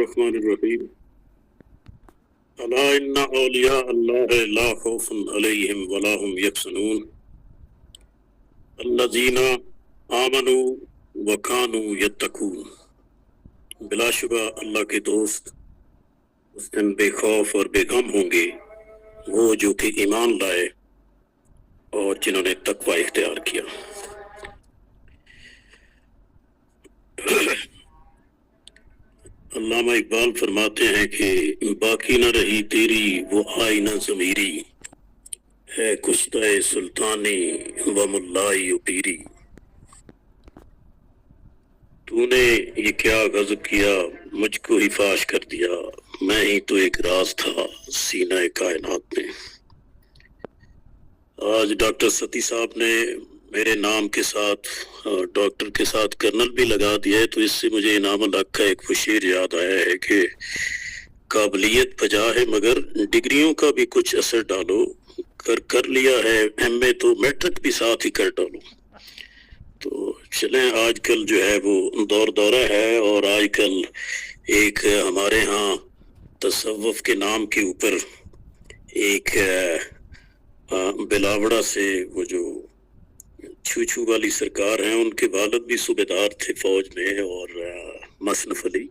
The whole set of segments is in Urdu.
الرحمن الرحیم الا ان اولیاء اللہ لا خوف علیہم ولا هم یحزنون الذین آمنوا وکانوا یتقون۔ بلا شبہ اللہ کے دوست اس دن بے خوف اور بے غم ہوں گے وہ جو کہ ایمان لائے اور جنہوں نے تقوی اختیار کیا۔ علامہ اقبال فرماتے ہیں کہ باقی نہ رہی تیری وہ آئینہ ضمیری، ہے کشتہ سلطانی و ملائی و پیری۔ تو نے یہ کیا غضب کیا مجھ کو ہی فاش کر دیا، میں ہی تو ایک راز تھا سینہ کائنات میں۔ آج ڈاکٹر ستی صاحب نے میرے نام کے ساتھ ڈاکٹر کے ساتھ کرنل بھی لگا دیا ہے، تو اس سے مجھے انعام الحق کا ایک شعر یاد آیا ہے کہ قابلیت بجا ہے مگر ڈگریوں کا بھی کچھ اثر ڈالو، کر لیا ہے ایم اے تو میٹرک بھی ساتھ ہی کر ڈالو۔ تو چلیں، آج کل جو ہے وہ دورہ ہے، اور آج کل ایک ہمارے ہاں تصوف کے نام کے اوپر ایک بلاوڑا سے وہ جو چھو والی سرکار ہیں، ان کے والد بھی صوبیدار تھے فوج میں، اور مصنف علی،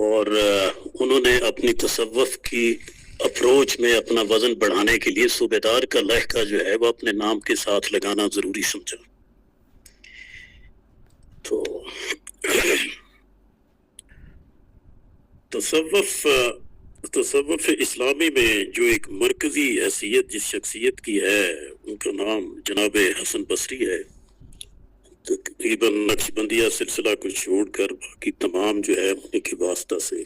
اور انہوں نے اپنی تصوف کی اپروچ میں اپنا وزن بڑھانے کے لیے صوبیدار کا لہجہ جو ہے وہ اپنے نام کے ساتھ لگانا ضروری سمجھا۔ تو تصوف اسلامی میں جو ایک مرکزی حیثیت جس شخصیت کی ہے، ان کا نام جناب حسن بصری ہے۔ تقریباً نقشبندیہ سلسلہ کو چھوڑ کر باقی تمام جو ہے انہیں کے واسطہ سے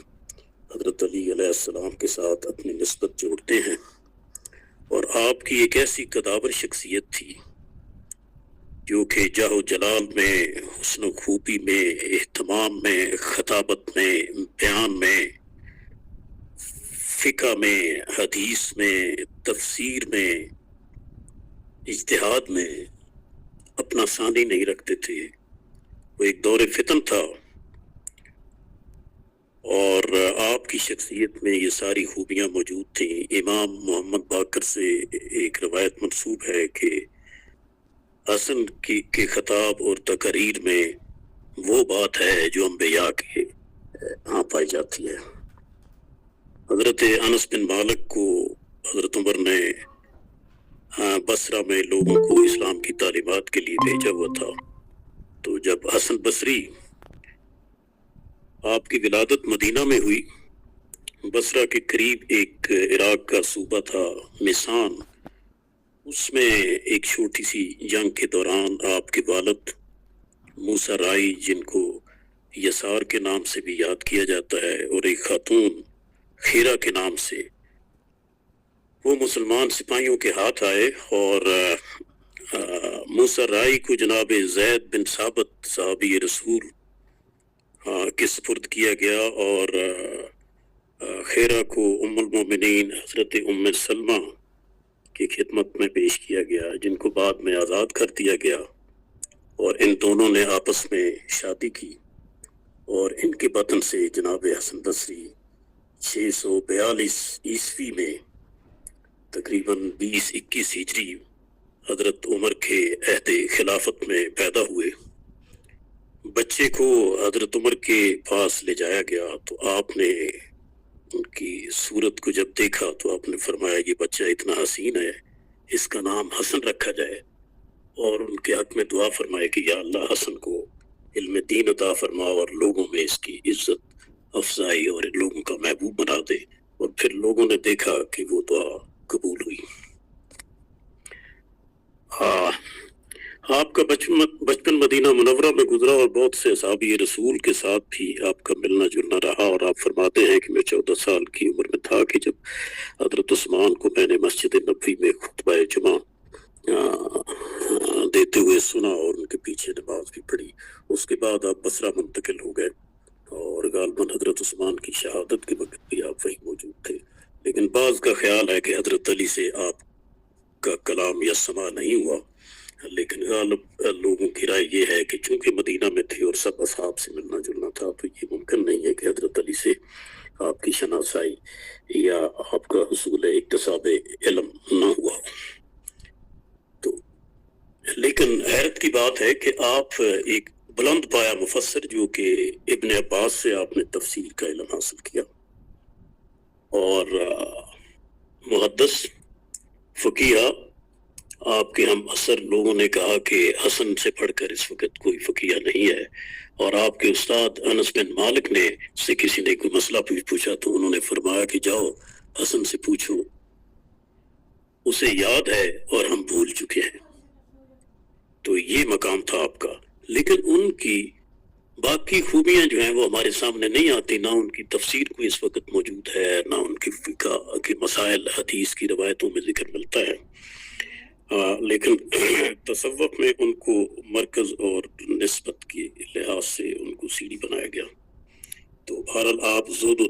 حضرت علی علیہ السلام کے ساتھ اپنی نسبت جوڑتے ہیں، اور آپ کی ایک ایسی قداور شخصیت تھی جو کہ جاہ و جلال میں، حسن و خوبی میں، اہتمام میں، خطابت میں، بیان میں، فقہ میں، حدیث میں، تفسیر میں، اجتہاد میں اپنا ثانی نہیں رکھتے تھے۔ وہ ایک دور فتن تھا، اور آپ کی شخصیت میں یہ ساری خوبیاں موجود تھیں۔ امام محمد باقر سے ایک روایت منسوب ہے کہ حسن کے خطاب اور تقریر میں وہ بات ہے جو انبیاء کے ہاں پائی جاتی ہے۔ حضرت انس بن مالک کو حضرت عمر نے بصرہ میں لوگوں کو اسلام کی تعلیمات کے لیے بھیجا ہوا تھا، تو جب حسن بصری آپ کی ولادت مدینہ میں ہوئی، بصرہ کے قریب ایک عراق کا صوبہ تھا میسان، اس میں ایک چھوٹی سی جنگ کے دوران آپ کے والد موسیٰ رائی، جن کو یسار کے نام سے بھی یاد کیا جاتا ہے، اور ایک خاتون خیرہ کے نام سے، وہ مسلمان سپاہیوں کے ہاتھ آئے، اور موسیٰ رائی کو جناب زید بن ثابت صحابی رسول کے سپرد کیا گیا، اور خیرہ کو ام المومنین حضرت ام سلمہ کی خدمت میں پیش کیا گیا، جن کو بعد میں آزاد کر دیا گیا، اور ان دونوں نے آپس میں شادی کی، اور ان کے بطن سے جناب حسن بصری 642 عیسوی میں تقریباً 20-21 ہجری حضرت عمر کے عہد خلافت میں پیدا ہوئے۔ بچے کو حضرت عمر کے پاس لے جایا گیا، تو آپ نے ان کی صورت کو جب دیکھا تو آپ نے فرمایا یہ بچہ اتنا حسین ہے، اس کا نام حسن رکھا جائے، اور ان کے حق میں دعا فرمائے کہ یا اللہ حسن کو علم دین عطا فرما، اور لوگوں میں اس کی عزت افزائی اور لوگوں کا محبوب بنا دے۔ اور پھر لوگوں نے دیکھا کہ وہ دعا قبول ہوئی۔ آپ کا بچپن مدینہ منورہ میں گزرا، اور بہت سے اصحابی رسول کے ساتھ بھی آپ کا ملنا جلنا رہا، اور آپ فرماتے ہیں کہ میں 14 سال کی عمر میں تھا کہ جب حضرت عثمان کو میں نے مسجد نبوی میں خطبہ جمعہ دیتے ہوئے سنا، اور ان کے پیچھے نماز بھی پڑھی۔ اس کے بعد آپ بصرہ منتقل ہو گئے، اور غالباً حضرت عثمان کی شہادت کے وقت بھی آپ وہیں موجود تھے، لیکن بعض کا خیال ہے کہ حضرت علی سے آپ کا کلام یا سماع نہیں ہوا، لیکن غالب لوگوں کی رائے یہ ہے کہ چونکہ مدینہ میں تھے اور سب اصحاب سے ملنا جلنا تھا، تو یہ ممکن نہیں ہے کہ حضرت علی سے شناسائی یا آپ کا حصول اکتساب علم نہ ہوا. تو لیکن حیرت کی بات ہے کہ آپ ایک بلند پایا مفسر جو کہ ابن عباس سے آپ نے تفسیر کا علم حاصل کیا اور محدث فقیہ، آپ کے ہم اثر لوگوں نے کہا کہ حسن سے پڑھ کر اس وقت کوئی فقیہ نہیں ہے، اور آپ کے استاد انس بن مالک نے سے کسی نے کوئی مسئلہ پوچھا تو انہوں نے فرمایا کہ جاؤ حسن سے پوچھو، اسے یاد ہے اور ہم بھول چکے ہیں. تو یہ مقام تھا آپ کا. لیکن ان کی باقی خوبیاں جو ہیں وہ ہمارے سامنے نہیں آتی، نہ ان کی تفسیر کوئی اس وقت موجود ہے، نہ ان کی فقہ کے مسائل حدیث کی روایتوں میں ذکر ملتا ہے. لیکن تصوف میں ان کو مرکز اور نسبت کے لحاظ سے ان کو سیڑھی بنایا گیا. تو بہرحال آپ زہد و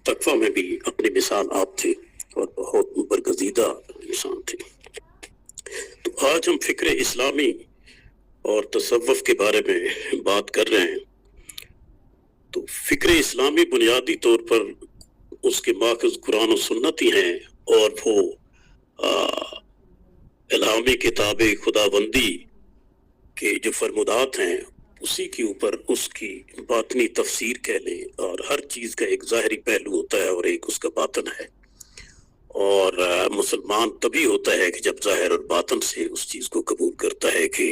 تقویٰ میں بھی اپنی مثال آپ تھے اور بہت برگزیدہ انسان تھے. تو آج ہم فکر اسلامی اور تصوف کے بارے میں بات کر رہے ہیں. تو فکر اسلامی بنیادی طور پر اس کے ماخذ قرآن و سنت ہی ہیں، اور وہ الہامی کتاب خداوندی کے جو فرمودات ہیں اسی کے اوپر اس کی باطنی تفسیر کہہ لیں، اور ہر چیز کا ایک ظاہری پہلو ہوتا ہے اور ایک اس کا باطن ہے. اور مسلمان تبھی ہوتا ہے کہ جب ظاہر اور باطن سے اس چیز کو قبول کرتا ہے کہ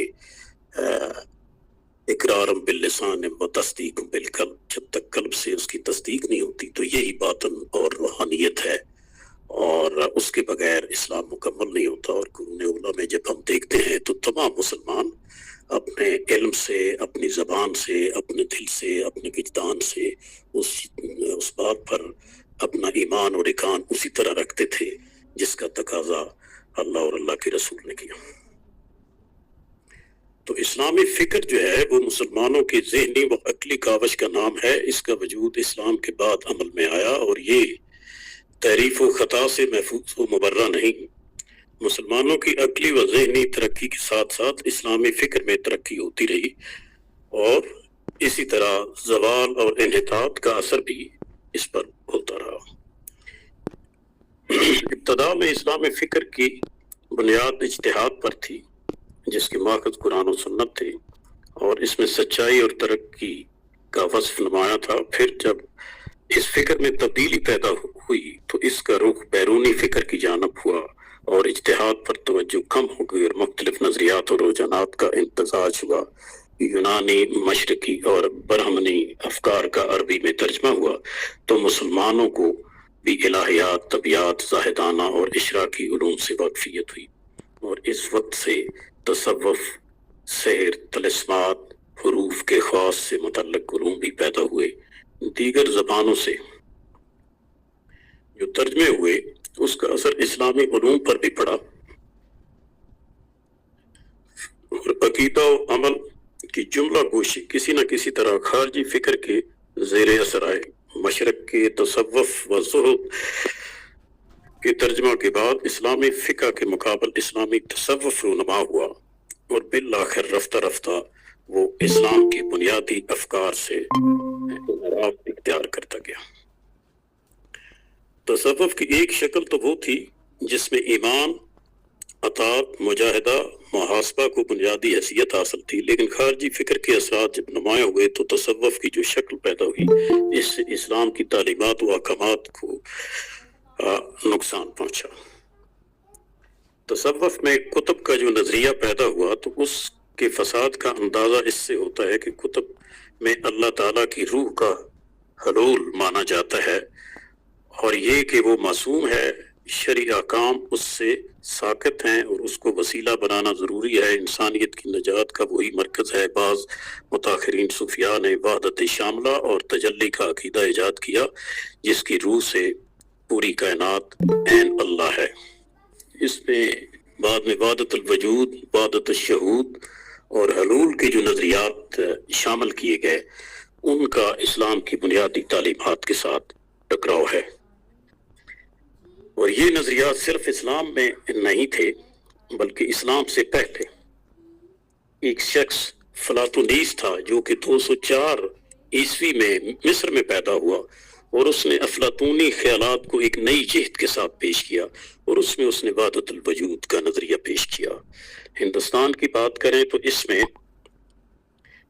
اقرارم باللسان و تصدیق بالقلب، جب تک قلب سے اس کی تصدیق نہیں ہوتی تو یہی باطن اور روحانیت ہے، اور اس کے بغیر اسلام مکمل نہیں ہوتا. اور قرون اولیٰ میں جب ہم دیکھتے ہیں تو تمام مسلمان اپنے علم سے، اپنی زبان سے، اپنے دل سے، اپنے وجدان سے اس بات پر اپنا ایمان اور اکان اسی طرح رکھتے تھے جس کا تقاضا اللہ اور اللہ کے رسول نے کیا. تو اسلامی فکر جو ہے وہ مسلمانوں کے ذہنی و عقلی کاوش کا نام ہے. اس کا وجود اسلام کے بعد عمل میں آیا، اور یہ تحریف و خطا سے محفوظ و مبرہ نہیں. مسلمانوں کی عقلی و ذہنی ترقی کے ساتھ ساتھ اسلامی فکر میں ترقی ہوتی رہی، اور اسی طرح زوال اور انحطاط کا اثر بھی اس پر ہوتا رہا. ابتدا میں اسلامی فکر کی بنیاد اجتہاد پر تھی جس کے ماخذ قرآن و سنت تھے، اور اس میں سچائی اور ترقی کا وصف نمایاں تھا. پھر جب اس فکر میں تبدیلی پیدا ہوئی تو اس کا رخ بیرونی فکر کی جانب ہوا، اور اجتہاد پر توجہ کم ہو گئی اور مختلف نظریات اور رجحانات کا امتزاج ہوا. یونانی، مشرقی اور برہمنی افکار کا عربی میں ترجمہ ہوا تو مسلمانوں کو بھی الہیات، طبیعت، زاہدانہ اور اشراقی علوم سے واقفیت ہوئی. اور اس وقت سے تصوف، سحر، طلسمات، حروف کے خاص سے متعلق علوم بھی پیدا ہوئے. دیگر زبانوں سے جو ترجمے ہوئے اس کا اثر اسلامی علوم پر بھی پڑا، اور عقیدہ و عمل کی جملہ گوشی کسی نہ کسی طرح خارجی فکر کے زیر اثر آئے. مشرق کے تصوف و زہد کے ترجمہ کے بعد اسلامی فقہ کے مقابل اسلامی تصوف رونما ہوا، اور بالآخر رفتہ رفتہ وہ اسلام کے بنیادی افکار سے انحراف اختیار کرتا گیا. تصوف کی ایک شکل تو وہ تھی جس میں ایمان، اطاعت، مجاہدہ، محاسبہ کو بنیادی حیثیت حاصل تھی، لیکن خارجی فکر کے اثرات جب نمایاں ہوئے تو تصوف کی جو شکل پیدا ہوئی اس سے اسلام کی تعلیمات و احکامات کو نقصان پہنچا. تصوف میں کتب کا جو نظریہ پیدا ہوا تو اس کے فساد کا اندازہ اس سے ہوتا ہے کہ کتب میں اللہ تعالیٰ کی روح کا حلول مانا جاتا ہے، اور یہ کہ وہ معصوم ہے، شرعی احکام اس سے ساقط ہیں اور اس کو وسیلہ بنانا ضروری ہے. انسانیت کی نجات کا وہی مرکز ہے. بعض متاخرین صوفیاء نے وحدت شاملہ اور تجلی کا عقیدہ ایجاد کیا جس کی روح سے پوری کائنات عین اللہ ہے. اس میں بعد میں وحدت الوجود، وحدت الشہود اور حلول کے جو نظریات شامل کیے گئے ان کا اسلام کی بنیادی تعلیمات کے ساتھ ٹکراؤ ہے. اور یہ نظریات صرف اسلام میں نہیں تھے بلکہ اسلام سے پہلے ایک شخص فلاطونیس تھا جو کہ 204 عیسوی میں مصر میں پیدا ہوا. اور اس نے افلاطونی خیالات کو ایک نئی جہت کے ساتھ پیش کیا اور اس میں اس نے وحدت الوجود کا نظریہ پیش کیا۔ ہندوستان کی بات کریں تو اس میں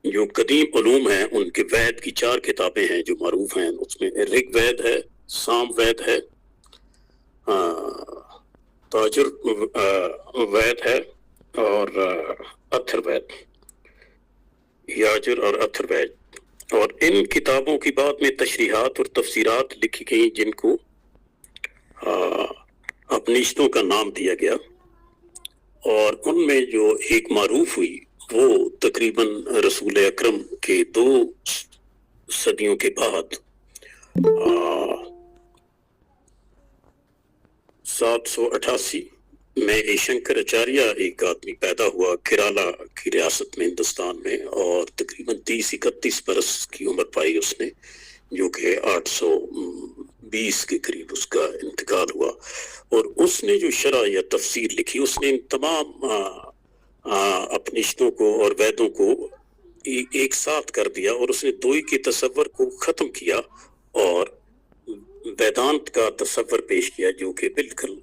جو قدیم علوم ہیں ان کے وید کی 4 کتابیں ہیں جو معروف ہیں، اس میں رگ وید ہے، سام وید ہے، تاجر وید ہے اور اتھر وید، یاجر اور اتھر وید۔ اور ان کتابوں کی بعد میں تشریحات اور تفسیرات لکھی گئیں جن کو اپنشدوں کا نام دیا گیا، اور ان میں جو ایک معروف ہوئی وہ تقریباً رسول اکرم کے 2 صدیوں کے بعد 788 میں شنکر اچاریہ ایک آدمی پیدا ہوا کیرالا کی ریاست میں ہندوستان میں، اور تقریباً 30-31 برس کی عمر پائی اس نے، جو کہ 820 کے قریب اس کا انتقال ہوا۔ اور اس نے جو شرح یا تفسیر لکھی، اس نے ان تمام اپنشدوں کو اور ویدوں کو ایک ساتھ کر دیا، اور اس نے دوئی کے تصور کو ختم کیا اور ویدانت کا تصور پیش کیا، جو کہ بالکل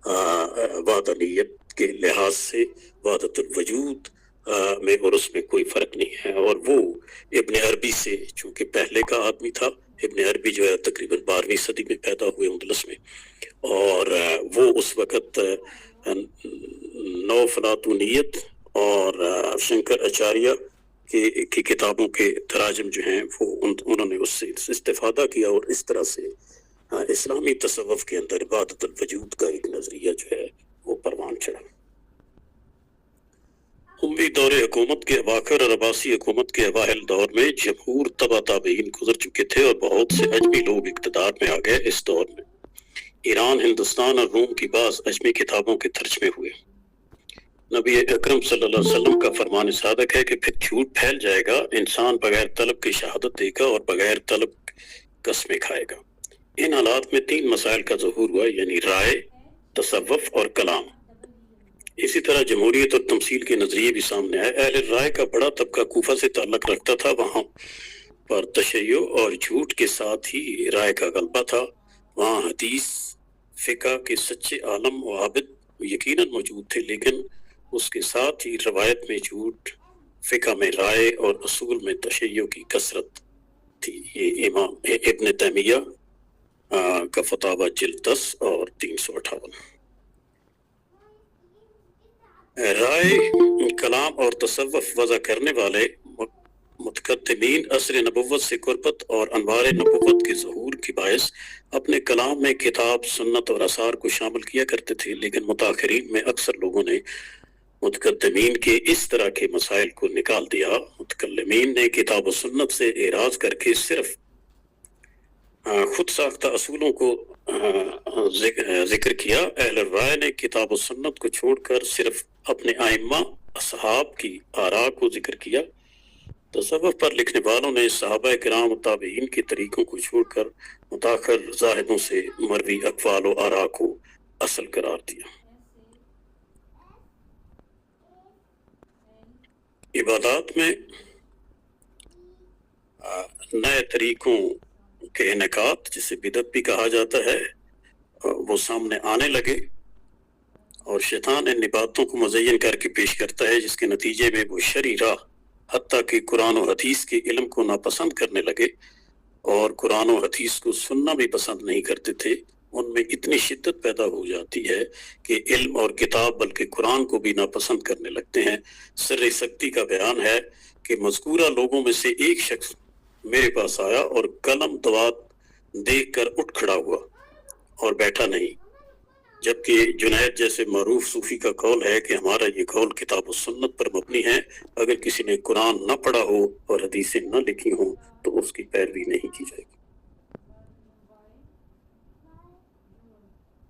وحدانیت کے لحاظ سے وحدت الوجود میں اور اس میں کوئی فرق نہیں ہے۔ اور وہ ابن عربی سے، چونکہ پہلے کا آدمی تھا، ابن عربی جو ہے تقریباً 12ویں صدی میں پیدا ہوئے اندلس میں، اور وہ اس وقت نو فلاطونیت اور شنکر اچاریہ کی کتابوں کے تراجم جو ہیں وہ انہوں نے اس سے استفادہ کیا، اور اس طرح سے اسلامی تصوف کے اندر وحدت الوجود کا ایک نظریہ جو ہے وہ پروان چڑھا۔ اموی دور حکومت کے اواخر اور عباسی حکومت کے اوائل دور میں جمہور تبع تابعین گزر چکے تھے اور بہت سے اجمی لوگ اقتدار میں آ گئے۔ اس دور میں ایران، ہندوستان اور روم کی بعض اجمی کتابوں کے ترجمے ہوئے۔ نبی اکرم صلی اللہ علیہ وسلم کا فرمان صادق ہے کہ پھر جھوٹ پھیل جائے گا، انسان بغیر طلب کی شہادت دے گا اور بغیر طلب قسمیں کھائے گا۔ ان حالات میں 3 مسائل کا ظہور ہوا، یعنی رائے، تصوف اور کلام۔ اسی طرح جمہوریت اور تمثیل کے نظریے بھی سامنے آئے۔ اہل رائے کا بڑا طبقہ کوفہ سے تعلق رکھتا تھا، وہاں پر تشیع اور جھوٹ کے ساتھ ہی رائے کا غلبہ تھا۔ وہاں حدیث، فقہ کے سچے عالم و عابد یقیناً موجود تھے، لیکن اس کے ساتھ ہی روایت میں جھوٹ، فقہ میں رائے اور اصول میں تشیع کی کثرت تھی۔ یہ امام ابن تیمیہ کا فتاوی جلد 10 اور 358۔ رائے، کلام اور تصوف وضع کرنے والے متقدمین عصر نبوت سے قربت اور انوار نبوت کے ظہور کی باعث اپنے کلام میں کتاب، سنت اور آثار کو شامل کیا کرتے تھے، لیکن متاخرین میں اکثر لوگوں نے متقدمین کے اس طرح کے مسائل کو نکال دیا۔ متکلمین نے کتاب و سنت سے اعراض کر کے صرف خود ساختہ اصولوں کو ذکر کیا۔ اہل رائے نے کتاب و سنت کو چھوڑ کر صرف اپنے ائمہ اصحاب کی آراء کو ذکر کیا۔ تصوف پر لکھنے والوں نے صحابہ کرام و تابعین کے طریقوں کو چھوڑ کر متاخر زاہدوں سے مروی اقوال و آراء کو اصل قرار دیا۔ عبادات میں نئے طریقوں کے انعقاد، جسے بدعت بھی کہا جاتا ہے، وہ سامنے آنے لگے، اور شیطان ان عبادتوں کو مزین کر کے پیش کرتا ہے، جس کے نتیجے میں وہ شرعی راہ، حتیٰ کہ قرآن و حدیث کے علم کو ناپسند کرنے لگے، اور قرآن و حدیث کو سننا بھی پسند نہیں کرتے تھے۔ ان میں اتنی شدت پیدا ہو جاتی ہے کہ علم اور کتاب بلکہ قرآن کو بھی ناپسند کرنے لگتے ہیں۔ سر سکتی کا بیان ہے کہ مذکورہ لوگوں میں سے ایک شخص میرے پاس آیا اور قلم دوات دیکھ کر اٹھ کھڑا ہوا اور بیٹھا نہیں، جبکہ جنید جیسے معروف صوفی کا قول ہے کہ ہمارا یہ قول کتاب و سنت پر مبنی ہے، اگر کسی نے قرآن نہ پڑھا ہو اور حدیثیں نہ لکھی ہوں تو اس کی پیروی نہیں کی جائے گی۔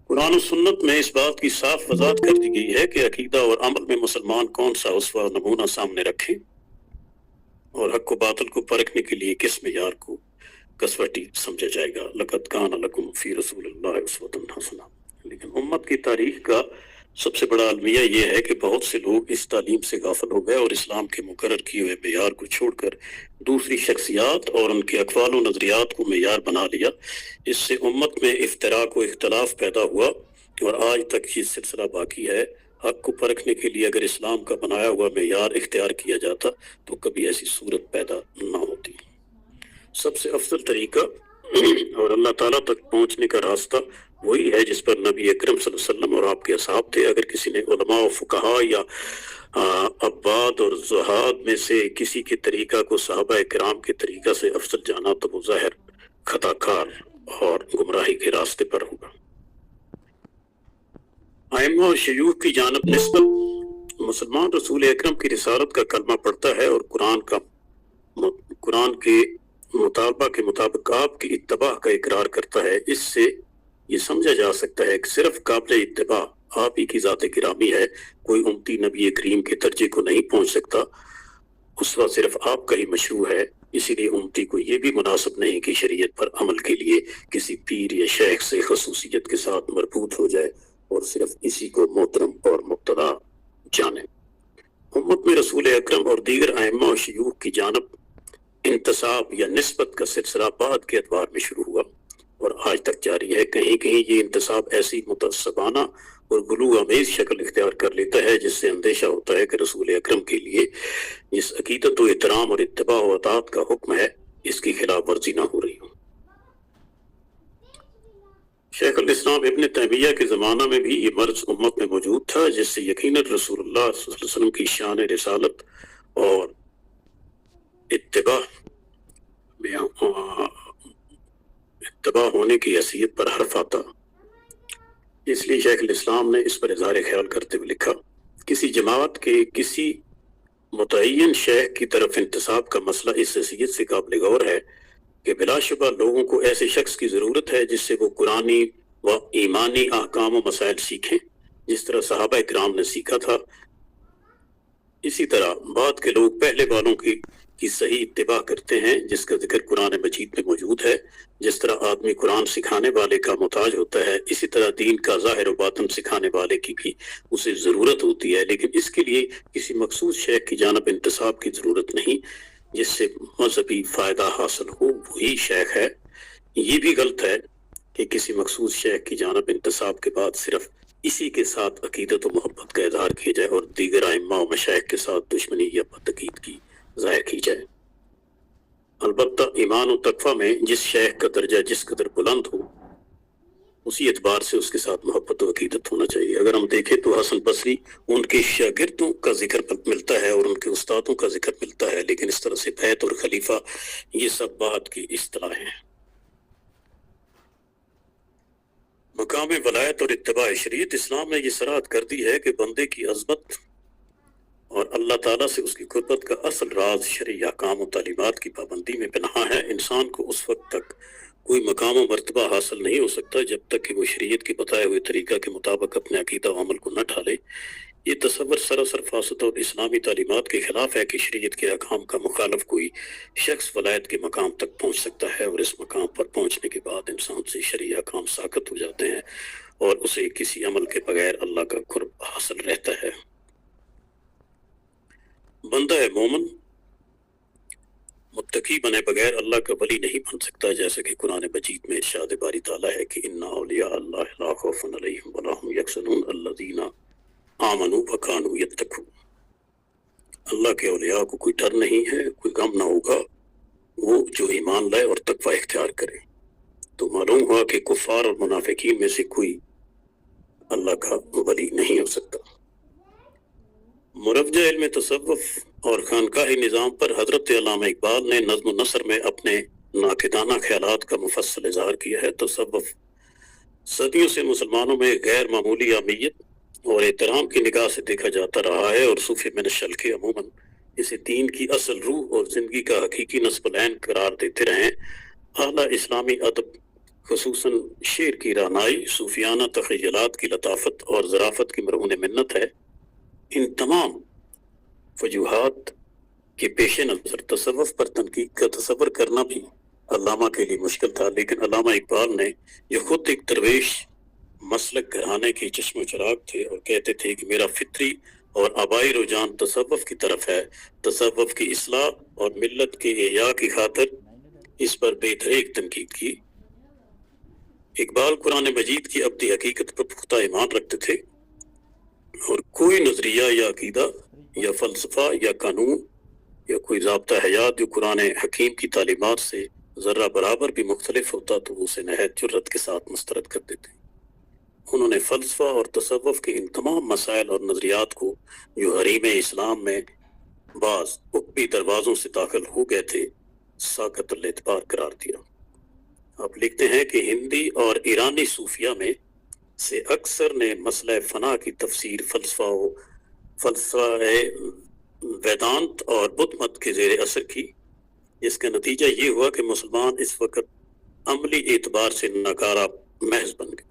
قرآن و سنت میں اس بات کی صاف وضاحت کر دی گئی ہے کہ عقیدہ اور عمل میں مسلمان کون سا اسوہ نمونہ سامنے رکھیں، اور حق و باطل کو پرکھنے کے لیے کس معیار کو کسوٹی سمجھا جائے گا۔ لقد کان لکم فی رسول اللہ اسوۃ حسنہ۔ لیکن امت کی تاریخ کا سب سے بڑا المیہ یہ ہے کہ بہت سے لوگ اس تعلیم سے غافل ہو گئے اور اسلام کے مقرر کیے ہوئے معیار کو چھوڑ کر دوسری شخصیات اور ان کے اقوال و نظریات کو معیار بنا لیا. اس سے امت میں افتراق و اختلاف پیدا ہوا اور آج تک یہ سلسلہ باقی ہے. حق کو پرکھنے کے لیے اگر اسلام کا بنایا ہوا معیار اختیار کیا جاتا تو کبھی ایسی صورت پیدا نہ ہوتی. سب سے افضل طریقہ اور اللہ تعالیٰ تک پہنچنے کا راستہ وہی ہے جس پر نبی اکرم صلی اللہ علیہ وسلم اور آپ کے اصحاب تھے. اگر کسی نے علماء و فقہا یا عباد اور زہاد میں سے کسی کے طریقہ کو صحابہ کرام کے طریقہ سے افضل جانا تو وہ ظاہر خطا کار اور گمراہی کے راستے پر ہوگا. ائمہ اور شیوخ کی جانب نسبت مسلمان رسول اکرم کی رسالت کا کلمہ پڑھتا ہے اور قرآن کے مطالبہ کے مطابق آپ کی اتباع کا اقرار کرتا ہے. اس سے یہ سمجھا جا سکتا ہے کہ صرف قابل اتباع آپ ہی کی ذات گرامی ہے. کوئی امتی نبی کریم کے درجے کو نہیں پہنچ سکتا. اسوہ صرف آپ کا ہی مشروع ہے. اسی لیے امتی کو یہ بھی مناسب نہیں کہ شریعت پر عمل کے لیے کسی پیر یا شیخ سے خصوصیت کے ساتھ مربوط ہو جائے اور صرف اسی کو محترم اور مقتدا جانے. امت میں رسول اکرم اور دیگر ائمہ و شیوخ کی جانب انتساب یا نسبت کا سلسلہ بعد کے ادوار میں شروع ہوا اور آج تک جاری ہے. کہیں کہیں یہ انتساب ایسی متعصبانہ اور غلو آمیز شکل اختیار کر لیتا ہے جس سے اندیشہ ہوتا ہے کہ رسول اکرم کے لیے جس عقیدت و احترام اور اتباع و اطاعت کا حکم ہے اس کی خلاف ورزی نہ ہو رہی ہو. شیخ الاسلام ابن تیمیہ کے زمانہ میں بھی یہ مرض امت میں موجود تھا جس سے یقیناً رسول اللہ صلی اللہ علیہ وسلم کی شان رسالت اور اتباع ہونے کی حیثیت پر حرف آتا. اس لیے شیخ الاسلام نے اس پر اظہار خیال کرتے ہوئے لکھا: کسی جماعت کے کسی متعین شیخ کی طرف انتساب کا مسئلہ اس حیثیت سے قابل غور ہے کہ بلا شبہ لوگوں کو ایسے شخص کی ضرورت ہے جس سے وہ قرآنی و ایمانی احکام و مسائل سیکھیں جس طرح صحابہ کرام نے سیکھا تھا. اسی طرح بعد کے لوگ پہلے والوں کی صحیح اتباع کرتے ہیں جس کا ذکر قرآن مجید میں موجود ہے. جس طرح آدمی قرآن سکھانے والے کا محتاج ہوتا ہے اسی طرح دین کا ظاہر و باطن سکھانے والے کی بھی اسے ضرورت ہوتی ہے. لیکن اس کے لیے کسی مخصوص شیخ کی جانب انتساب کی ضرورت نہیں. جس سے مذہبی فائدہ حاصل ہو وہی شیخ ہے. یہ بھی غلط ہے کہ کسی مخصوص شیخ کی جانب انتساب کے بعد صرف اسی کے ساتھ عقیدت و محبت کا اظہار کیا جائے اور دیگر ائمہ و مشائخ کے ساتھ دشمنی یا بدعقیدگی ظاہر کی جائے. البتہ ایمان و تقویٰ میں جس شیخ کا درجہ جس قدر بلند ہو اسی اعتبار سے اس کے ساتھ محبت و عقیدت ہونا چاہیے. اگر ہم دیکھیں تو حسن بصری ان کے شاگردوں کا ذکر ملتا ہے اور ان کے استادوں کا ذکر ملتا ہے، لیکن اس طرح سے بیت اور خلیفہ یہ سب بات کی اصطلاحیں ہیں. مقام ولایت اور اتباع شریعت اسلام نے یہ صراحت کر دی ہے کہ بندے کی عظمت اور اللہ تعالیٰ سے اس کی قربت کا اصل راز شرعی احکام و تعلیمات کی پابندی میں پنہاں ہے. انسان کو اس وقت تک کوئی مقام و مرتبہ حاصل نہیں ہو سکتا جب تک کہ وہ شریعت کے بتائے ہوئے طریقہ کے مطابق اپنے عقیدہ و عمل کو نہ ڈھالے. یہ تصور سراسر فاسد اور اسلامی تعلیمات کے خلاف ہے کہ شریعت کے احکام کا مخالف کوئی شخص ولایت کے مقام تک پہنچ سکتا ہے اور اس مقام پر پہنچنے کے بعد انسان سے شرعی احکام ساقط ہو جاتے ہیں اور اسے کسی عمل کے بغیر اللہ کا قرب حاصل رہتا ہے. بندہ مومن متقی بنے بغیر اللہ کا ولی نہیں بن سکتا، جیسا کہ قرآن مجید میں ارشاد باری تعالیٰ ہے کہ اِنَّ أَوْلِيَاءَ اللَّهِ لَا خَوْفٌ عَلَيْهِمْ وَلَا هُمْ يَحْزَنُونَ الَّذِينَ آمَنُوا وَكَانُوا يَتَّقُونَ. اللہ کے اولیاء کو کوئی ڈر نہیں ہے، کوئی غم نہ ہوگا، وہ جو ایمان لائے اور تقوی اختیار کرے. تو معلوم ہوا کہ کفار اور منافقین میں سے کوئی اللہ کا ولی نہیں ہو سکتا. مروجہ علم تصوف اور خانقاہی نظام پر حضرت علامہ اقبال نے نظم و نثر میں اپنے ناقدانہ خیالات کا مفصل اظہار کیا ہے. تصوف صدیوں سے مسلمانوں میں غیر معمولی اہمیت اور احترام کی نگاہ سے دیکھا جاتا رہا ہے اور صوفی من الشلق عموماً اسے دین کی اصل روح اور زندگی کا حقیقی نصب العین قرار دیتے رہے. اعلیٰ اسلامی ادب خصوصاً شعر کی رعنائی، صوفیانہ تخیلات کی لطافت اور ظرافت کی مرہون منت ہے. ان تمام وجوہات کے پیش نظر تصوف پر تنقید کا تصور کرنا بھی علامہ کے لیے مشکل تھا، لیکن علامہ اقبال نے جو خود ایک درویش مسلک گھرانے کے چشم و چراغ تھے اور کہتے تھے کہ میرا فطری اور آبائی رجحان تصوف کی طرف ہے. تصوف کی اصلاح اور ملت کے احیاء کی خاطر اس پر بے دریغ تنقید کی. اقبال قرآن مجید کی ابدی حقیقت پر پختہ ایمان رکھتے تھے اور کوئی نظریہ یا عقیدہ یا فلسفہ یا قانون یا کوئی ضابطہ حیات جو قرآن حکیم کی تعلیمات سے ذرہ برابر بھی مختلف ہوتا تو وہ اسے نہایت جرات کے ساتھ مسترد کر دیتے. انہوں نے فلسفہ اور تصوف کے ان تمام مسائل اور نظریات کو جو حریم اسلام میں بعض عقبی دروازوں سے داخل ہو گئے تھے ساقط الاعتبار قرار دیا. آپ لکھتے ہیں کہ ہندی اور ایرانی صوفیہ میں سے اکثر نے مسئلہ فنا کی تفسیر فلسفہ ویدانت اور بدھ مت کے زیر اثر کی، جس کا نتیجہ یہ ہوا کہ مسلمان اس وقت عملی اعتبار سے ناکارہ محض بن گئے.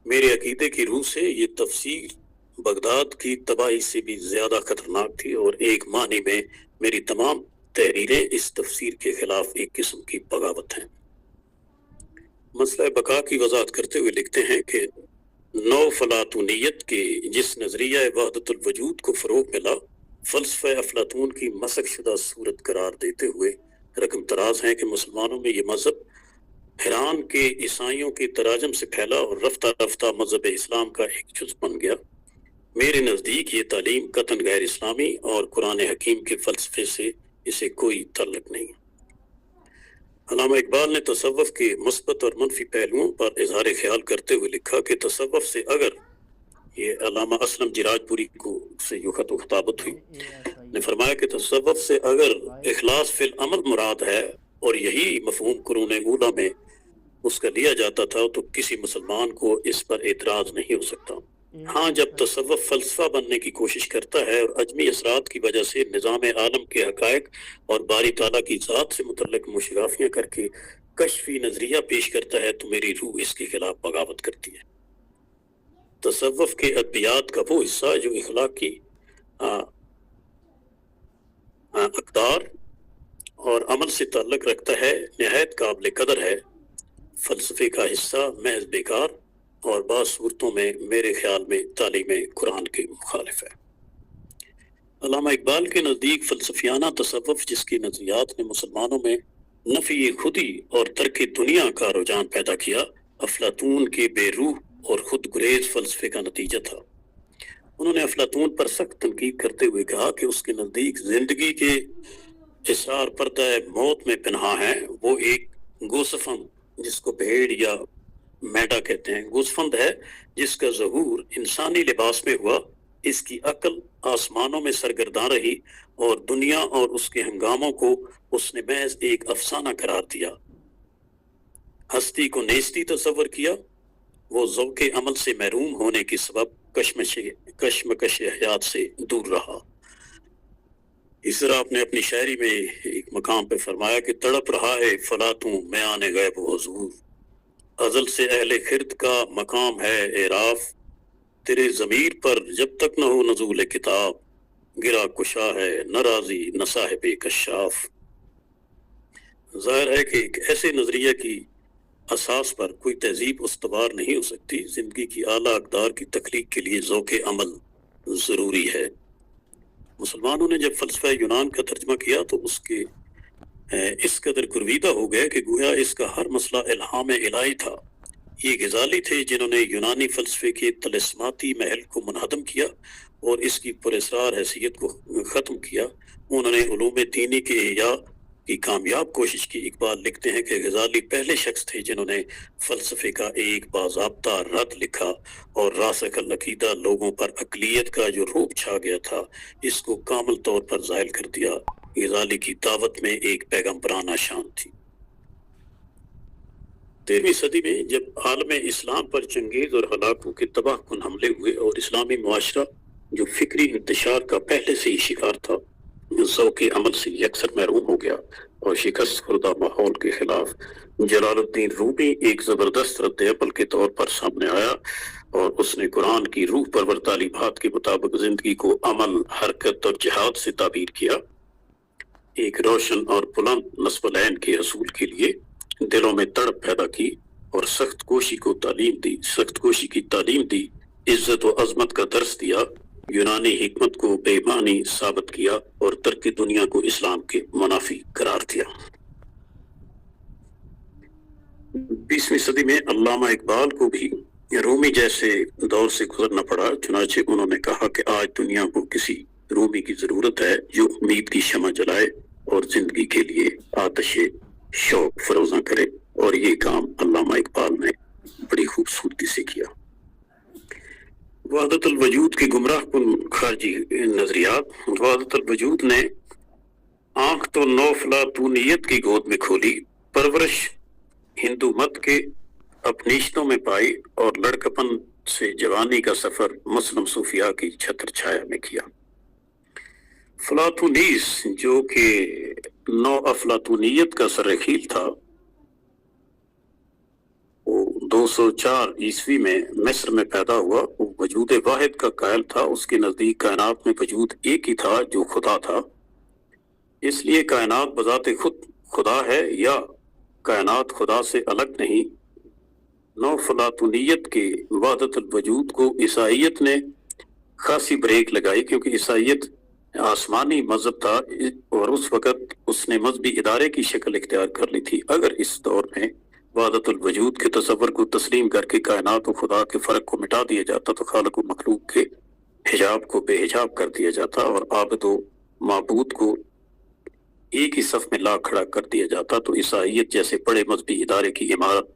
میرے عقیدے کی روح سے یہ تفسیر بغداد کی تباہی سے بھی زیادہ خطرناک تھی اور ایک معنی میں میری تمام تحریریں اس تفسیر کے خلاف ایک قسم کی بغاوت ہیں. مسئلہ بقا کی وضاحت کرتے ہوئے لکھتے ہیں کہ نو فلاطونیت کے جس نظریہ وحدت الوجود کو فروغ ملا، فلسفہ افلاطون کی مسخ شدہ صورت قرار دیتے ہوئے رقم تراز ہیں کہ مسلمانوں میں یہ مذہب ایران کے عیسائیوں کے تراجم سے پھیلا اور رفتہ رفتہ مذہب اسلام کا ایک جز بن گیا. میرے نزدیک یہ تعلیم قطعاً غیر اسلامی اور قرآن حکیم کے فلسفے سے اسے کوئی تعلق نہیں. علامہ اقبال نے تصوف کے مثبت اور منفی پہلوؤں پر اظہار خیال کرتے ہوئے لکھا کہ تصوف سے اگر یہ علامہ اسلم جراج پوری کو سے یہ خط و خطابت ہوئی نے فرمایا کہ تصوف سے اگر اخلاص فی العمل مراد ہے اور یہی مفہوم قرون اولیٰ میں اس کا لیا جاتا تھا تو کسی مسلمان کو اس پر اعتراض نہیں ہو سکتا. ہاں جب تصوف فلسفہ بننے کی کوشش کرتا ہے اور عجمی اثرات کی وجہ سے نظام عالم کے حقائق اور باری تعالیٰ کی ذات سے متعلق مشرافیاں کر کے کشفی نظریہ پیش کرتا ہے تو میری روح اس کے خلاف بغاوت کرتی ہے. تصوف کے ادبیات کا وہ حصہ جو اخلاقی اقدار اور عمل سے تعلق رکھتا ہے نہایت قابل قدر ہے. فلسفے کا حصہ محض بیکار اور بعض صورتوں میں میرے خیال میں تعلیم قرآن کے مخالف ہے. علامہ اقبال کے نزدیک فلسفیانہ تصوف جس کی نظریات نے مسلمانوں میں نفی خودی اور ترک دنیا کا رجحان پیدا کیا افلاطون کے بے روح اور خود گریز فلسفے کا نتیجہ تھا. انہوں نے افلاطون پر سخت تنقید کرتے ہوئے کہا کہ اس کے نزدیک زندگی کے اسرار پردہ موت میں پنہاں ہے. وہ ایک گوسفند جس کو بھیڑ یا میڈا کہتے ہیں گوسفند ہے جس کا ظہور انسانی لباس میں ہوا. اس کی عقل آسمانوں میں سرگرداں رہی اور دنیا اور اس کے ہنگاموں کو اس نے محض ایک افسانہ قرار دیا. ہستی کو نیستی تصور کیا. وہ ذوق عمل سے محروم ہونے کے سبب کشمکش حیات سے دور رہا. اس طرح آپ نے اپنی شاعری میں ایک مقام پہ فرمایا کہ تڑپ رہا ہے فلاطوں میان غیب و حضور، ازل سے اہل خرد کا مقام ہے اعراف، تیرے ضمیر پر جب تک نہ ہو نزول کتاب، گرا کشا ہے نہ راضی نہ صاحب کشاف. ظاہر ہے کہ ایک ایسے نظریے کی اساس پر کوئی تہذیب استوار نہیں ہو سکتی. زندگی کی اعلیٰ اقدار کی تخلیق کے لیے ذوق عمل ضروری ہے. مسلمانوں نے جب فلسفہ یونان کا ترجمہ کیا تو اس قدر گرویدہ ہو گئے کہ گویا اس کا ہر مسئلہ الہام الہی تھا. یہ غزالی تھے جنہوں نے یونانی فلسفے کے طلسماتی محل کو منہدم کیا اور اس کی پراسرار حیثیت کو ختم کیا. انہوں نے علوم دینی کے احیاء کی کامیاب کوشش کی. اقبال لکھتے ہیں کہ غزالی پہلے شخص تھے جنہوں نے فلسفے کا ایک باضابطہ رد لکھا اور راسخ العقیدہ لوگوں پر اقلیت کا جو روپ چھا گیا تھا اس کو کامل طور پر زائل کر دیا. غزالی کی دعوت میں ایک پیغمبرانہ شان تھی. 13ویں صدی میں جب عالم اسلام پر چنگیز اور ہلاکوں کے تباہ کن حملے ہوئے اور اسلامی معاشرہ جو فکری انتشار کا پہلے سے ہی شکار تھا ذوق عمل سے یکسر محروم ہو گیا اور شکست خوردہ ماحول کے خلاف جلال الدین رومی ایک زبردست رد عمل کے طور پر سامنے آیا اور اس نے قرآن کی روح پرور تعلیمات کے مطابق زندگی کو عمل، حرکت اور جہاد سے تعبیر کیا. ایک روشن اور بلند نصب العین کے حصول کے لیے دلوں میں تڑپ پیدا کی اور سخت کوشی کی تعلیم دی، عزت و عظمت کا درس دیا، یونانی حکمت کو بے معنی ثابت کیا اور ترک دنیا کو اسلام کے منافی قرار دیا۔ 20ویں صدی میں علامہ اقبال کو بھی رومی جیسے دور سے گزرنا پڑا، چنانچہ انہوں نے کہا کہ آج دنیا کو کسی رومی کی ضرورت ہے جو امید کی شمع جلائے اور زندگی کے لیے آتش شوق فروزاں کرے، اور یہ کام علامہ اقبال نے بڑی خوبصورتی سے کیا۔ وحدت الوجود کے گمراہ کن خارجی نظریات۔ وحدت الوجود نے آنکھ تو نو افلاطونیت کی گود میں کھولی، پرورش ہندو مت کے اپنیشتوں میں پائی، اور لڑکپن سے جوانی کا سفر مسلم صوفیاء کی چھتر چھایا میں کیا۔ فلاطونیس جو کہ نو افلاطونیت کا سرخیل تھا، وہ 204 عیسوی میں مصر میں پیدا ہوا۔ وہ وجود واحد کا قائل تھا، اس کے نزدیک کائنات میں وجود ایک ہی تھا جو خدا تھا، اس لیے کائنات بذات خود خدا ہے یا کائنات خدا سے الگ نہیں۔ نو فلاطونیت کے وحدت الوجود کو عیسائیت نے خاصی بریک لگائی، کیونکہ عیسائیت آسمانی مذہب تھا اور اس وقت اس نے مذہبی ادارے کی شکل اختیار کر لی تھی۔ اگر اس دور میں وحدت الوجود کے تصور کو تسلیم کر کے کائنات و خدا کے فرق کو مٹا دیا جاتا تو خالق و مخلوق کے حجاب کو بے حجاب کر دیا جاتا اور عابد و معبود کو ایک ہی صف میں لا کھڑا کر دیا جاتا، تو عیسائیت جیسے بڑے مذہبی ادارے کی عمارت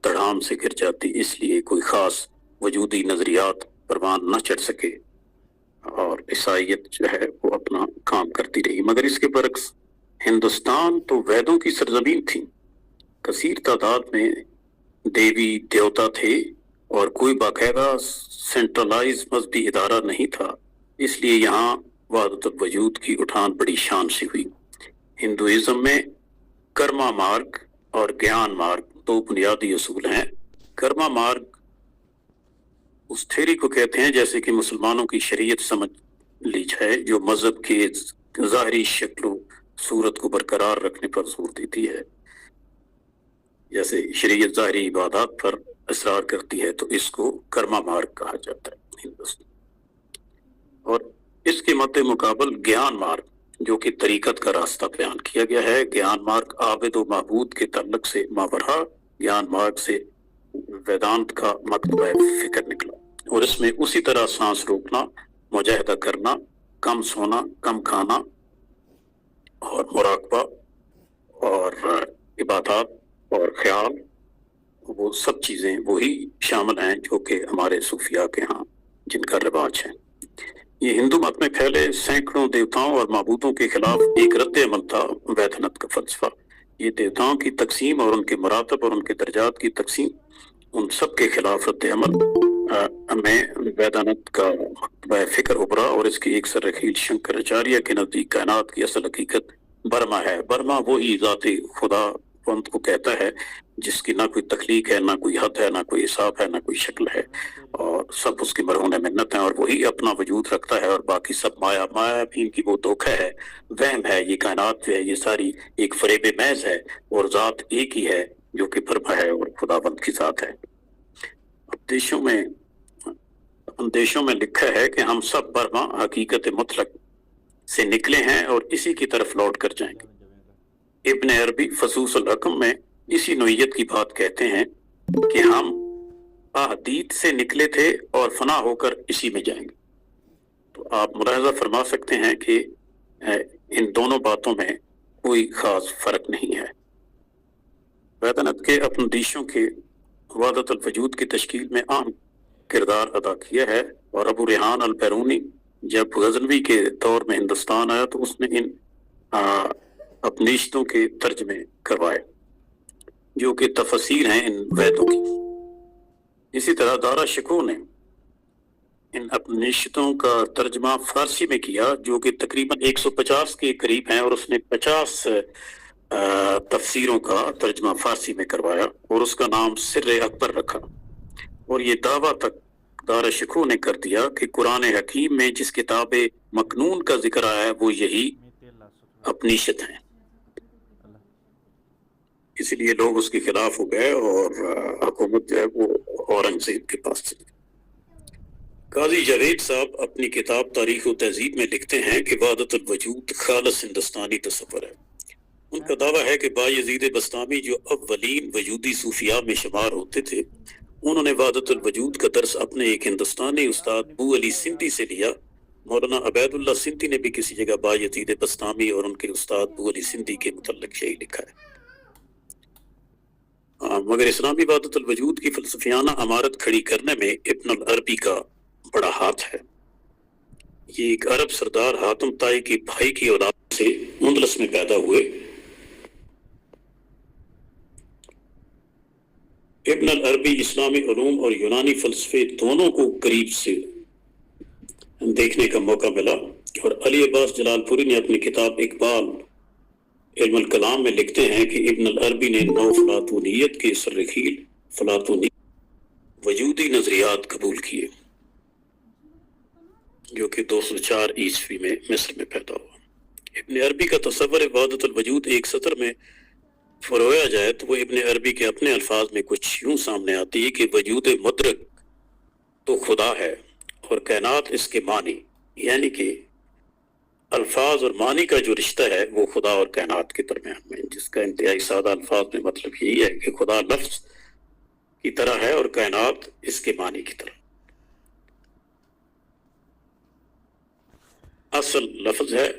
دڑام سے گر جاتی۔ اس لیے کوئی خاص وجودی نظریات پروان نہ چڑھ سکے اور عیسائیت جو ہے وہ اپنا کام کرتی رہی۔ مگر اس کے برعکس ہندوستان تو ویدوں کی سرزمین تھی، کثیر تعداد میں دیوی دیوتا تھے اور کوئی باقاعدہ سینٹرلائز مذہبی ادارہ نہیں تھا، اس لیے یہاں وحدت الوجود کی اٹھان بڑی شان سے ہوئی۔ ہندوازم میں کرما مارگ اور گیان مارگ دو بنیادی اصول ہیں۔ کرما مارگ اس تھیری کو کہتے ہیں جیسے کہ مسلمانوں کی شریعت سمجھ لی جائے، جو مذہب کے ظاہری شکل و صورت کو برقرار رکھنے پر زور دیتی ہے۔ جیسے شریعت ظاہری عبادات پر اصرار کرتی ہے تو اس کو کرما مارگ کہا جاتا ہے ہندوستان۔ اور اس کے مد مقابل گیان مارگ جو کہ طریقت کا راستہ بیان کیا گیا ہے۔ گیان مارگ عابد و معبود کے تعلق سے ماورا، گیان مارگ سے ویدانت کا مکتبہ فکر نکلا، اور اس میں اسی طرح سانس روکنا، مجاہدہ کرنا، کم سونا، کم کھانا اور مراقبہ اور عبادات اور خیال، وہ سب چیزیں وہی شامل ہیں جو کہ ہمارے صوفیاء کے ہاں جن کا رواج ہے۔ یہ ہندو مت میں پھیلے سینکڑوں دیوتاؤں اور معبودوں کے خلاف ایک رد عمل تھا ویدانت کا فلسفہ۔ یہ دیوتاؤں کی تقسیم اور ان کے مراتب اور ان کے درجات کی تقسیم، ان سب کے خلاف رد عمل میں ویدانت کا مکتبہ فکر ابھرا، اور اس کی ایک سرخیل شنکراچاریہ کے نزدیک کائنات کی اصل حقیقت برما ہے۔ برما وہی ذات خدا وند کو کہتا ہے جس کی نہ کوئی تخلیق ہے، نہ کوئی حد ہے، نہ کوئی حساب ہے، نہ کوئی شکل ہے، اور سب اس کی مرہون منت ہیں، اور وہی اپنا وجود رکھتا ہے، اور باقی سب مایا بھی ان کی وہ دھوکہ ہے، وہم ہے۔ یہ کائنات جو ہے یہ ساری ایک فریب محض ہے، اور ذات ایک ہی ہے جو کہ برما ہے اور خدا بند کی ذات ہے۔ دیشوں میں لکھا ہے کہ ہم سب برما حقیقت مطلق سے نکلے ہیں اور اسی کی طرف لوٹ کر جائیں گے۔ ابن عربی فصوص الحکم میں اسی نوعیت کی بات کہتے ہیں کہ ہم احادیث سے نکلے تھے اور فنا ہو کر اسی میں جائیں گے۔ تو آپ ملاحظہ فرما سکتے ہیں کہ ان دونوں باتوں میں کوئی خاص فرق نہیں ہے۔ ویدانت کے اپندیشوں کے وحدت الوجود کی تشکیل میں اہم کردار ادا کیا ہے، اور ابو ریحان البیرونی جب غزنوی کے دور میں ہندوستان آیا تو اس نے ان اپنیشتوں کے ترجمے کروائے جو کہ تفسیر ہیں ان ویدوں کی۔ اسی طرح دارا شکوہ نے ان اپنیشتوں کا ترجمہ فارسی میں کیا جو کہ تقریباً 150 کے قریب ہیں، اور اس نے 50 تفسیروں کا ترجمہ فارسی میں کروایا اور اس کا نام سر اکبر رکھا، اور یہ دعویٰ تک دارا شکوہ نے کر دیا کہ قرآن حکیم میں جس کتاب مکنون کا ذکر آیا ہے وہ یہی اپنیشت ہیں۔ اسی لیے لوگ اس کے خلاف ہو گئے اور حکومت جو ہے وہ اورنگزیب کے پاس چلی گئی۔ قاضی جاوید صاحب اپنی کتاب تاریخ و تہذیب میں لکھتے ہیں کہ وحدت الوجود خالص ہندوستانی تصور ہے۔ ان کا دعویٰ ہے کہ بایزید بسطامی جو اولین وجودی صوفیاء میں شمار ہوتے تھے، انہوں نے وحدت الوجود کا درس اپنے ایک ہندوستانی استاد بو علی سندھی سے لیا۔ مولانا عبید اللہ سندھی نے بھی کسی جگہ بایزید بسطامی اور ان کے استاد بو علی سندھی کے متعلق یہی لکھا ہے۔ مگر اسلامی وحدت الوجود کی فلسفیانہ عمارت کھڑی کرنے میں ابن العربی کا بڑا ہاتھ ہے۔ یہ ایک عرب سردار حاتم طائی کے بھائی کی اولاد سے اندلس میں پیدا ہوئے۔ ابن العربی اسلامی علوم اور یونانی فلسفے دونوں کو قریب سے دیکھنے کا موقع ملا، اور علی عباس جلال پوری نے اپنی کتاب اقبال علم الکلام میں لکھتے ہیں کہ ابن العربی نے نو فلاطونیت کے سرخیل فلاطونی وجودی نظریات قبول کیے، جو کہ 204 عیسوی میں مصر میں پیدا ہوا۔ ابن عربی کا تصور وحدت الوجود ایک سطر میں فرویا جائے تو وہ ابن عربی کے اپنے الفاظ میں کچھ یوں سامنے آتی ہے کہ وجود مدرک تو خدا ہے اور کائنات اس کے معنی، یعنی کہ الفاظ اور معنی کا جو رشتہ ہے وہ خدا اور کائنات کے درمیان میں، جس کا انتہائی سادہ الفاظ میں مطلب یہی ہے کہ خدا لفظ کی طرح ہے اور کائنات اس کے معنی کی طرح۔ اصل لفظ ہے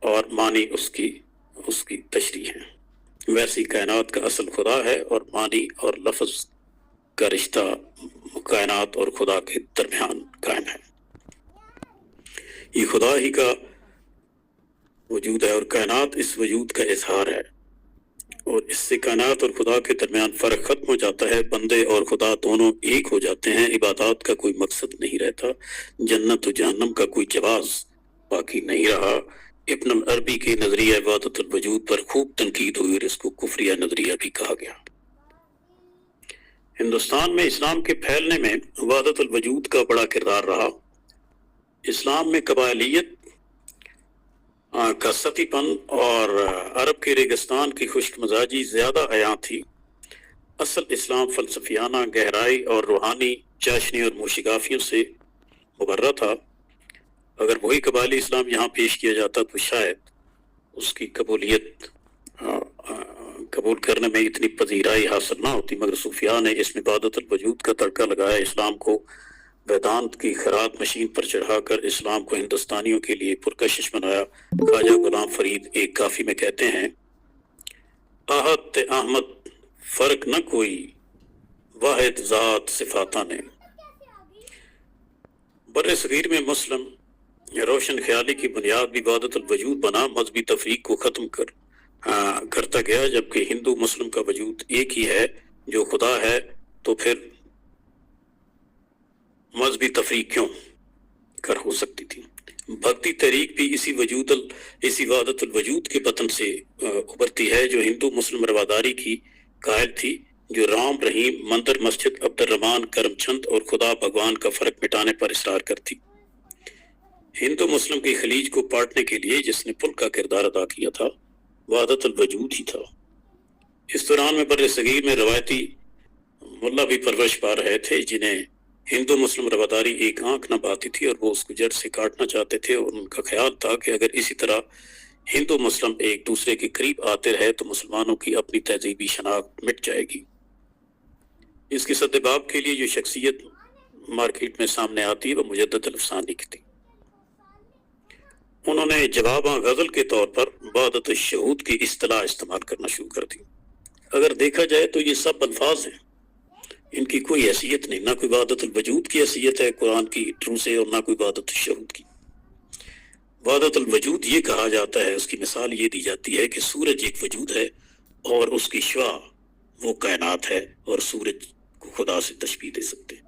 اور معنی اس کی تشریح ہے، ویسی کائنات کا اصل خدا ہے اور معنی اور لفظ کا رشتہ کائنات اور خدا کے درمیان قائم ہے۔ یہ خدا ہی کا وجود ہے اور کائنات اس وجود کا اظہار ہے، اور اس سے کائنات اور خدا کے درمیان فرق ختم ہو جاتا ہے، بندے اور خدا دونوں ایک ہو جاتے ہیں، عبادات کا کوئی مقصد نہیں رہتا، جنت و جہنم کا کوئی جواز باقی نہیں رہا۔ ابن العربی کے نظریہ وحدت الوجود پر خوب تنقید ہوئی اور اس کو کفریہ نظریہ بھی کہا گیا۔ ہندوستان میں اسلام کے پھیلنے میں وحدت الوجود کا بڑا کردار رہا۔ اسلام میں قبائلیت کا ستی پن اور عرب کے ریگستان کی خشک مزاجی زیادہ عیاں تھی۔ اصل اسلام فلسفیانہ گہرائی اور روحانی چاشنی اور موشگافیوں سے مبرہ تھا۔ اگر وہی قبائلی اسلام یہاں پیش کیا جاتا تو شاید اس کی قبول کرنے میں اتنی پذیرائی حاصل نہ ہوتی، مگر صوفیاء نے اس میں وحدت الوجود کا تڑکا لگایا، اسلام کو ویدانت کی خراط مشین پر چڑھا کر اسلام کو ہندوستانیوں کے لیے پرکشش بنایا۔ خواجہ غلام فرید ایک کافی میں کہتے ہیں، آہت تے احمد فرق نہ کوئی، واحد ذات صفاتہ نے۔ بر صغیر میں مسلم روشن خیالی کی بنیاد بھی وحدت الوجود بنا، مذہبی تفریق کو ختم کرتا گیا، جبکہ ہندو مسلم کا وجود ایک ہی ہے جو خدا ہے، تو پھر مذہبی تفریق کیوں کر ہو سکتی تھی؟ بھکتی تحریک بھی اسی وحدت الوجود کے بطن سے ابھرتی ہے، جو ہندو مسلم رواداری کی قائل تھی، جو رام رحیم مندر مسجد عبد الرحمن کرم چند اور خدا بھگوان کا فرق مٹانے پر اصرار کرتی۔ ہندو مسلم کی خلیج کو پاٹنے کے لیے جس نے پل کا کردار ادا کیا تھا وحدت الوجود ہی تھا۔ اس دوران میں بر صغیر میں روایتی ملا بھی پرورش پا رہے تھے، جنہیں ہندو مسلم رواداری ایک آنکھ نہ بھاتی تھی اور وہ اس کو جڑ سے کاٹنا چاہتے تھے، اور ان کا خیال تھا کہ اگر اسی طرح ہندو مسلم ایک دوسرے کے قریب آتے رہے تو مسلمانوں کی اپنی تہذیبی شناخت مٹ جائے گی۔ اس کے سدباب کے لیے جو شخصیت مارکیٹ میں سامنے آتی ہے وہ مجدد الافسانی کی تھی۔ انہوں نے جواباں غزل کے طور پر وحدت الشہود کی اصطلاح استعمال کرنا شروع کر دی۔ اگر دیکھا جائے تو یہ سب الفاظ ہیں، ان کی کوئی حیثیت نہیں، نہ کوئی وحدت الوجود کی حیثیت ہے قرآن کی ٹرو سے، اور نہ کوئی وحدت الشہود کی۔ وحدت الوجود یہ کہا جاتا ہے، اس کی مثال یہ دی جاتی ہے کہ سورج ایک وجود ہے اور اس کی شعاع وہ کائنات ہے، اور سورج کو خدا سے تشبیہ دے سکتے ہیں۔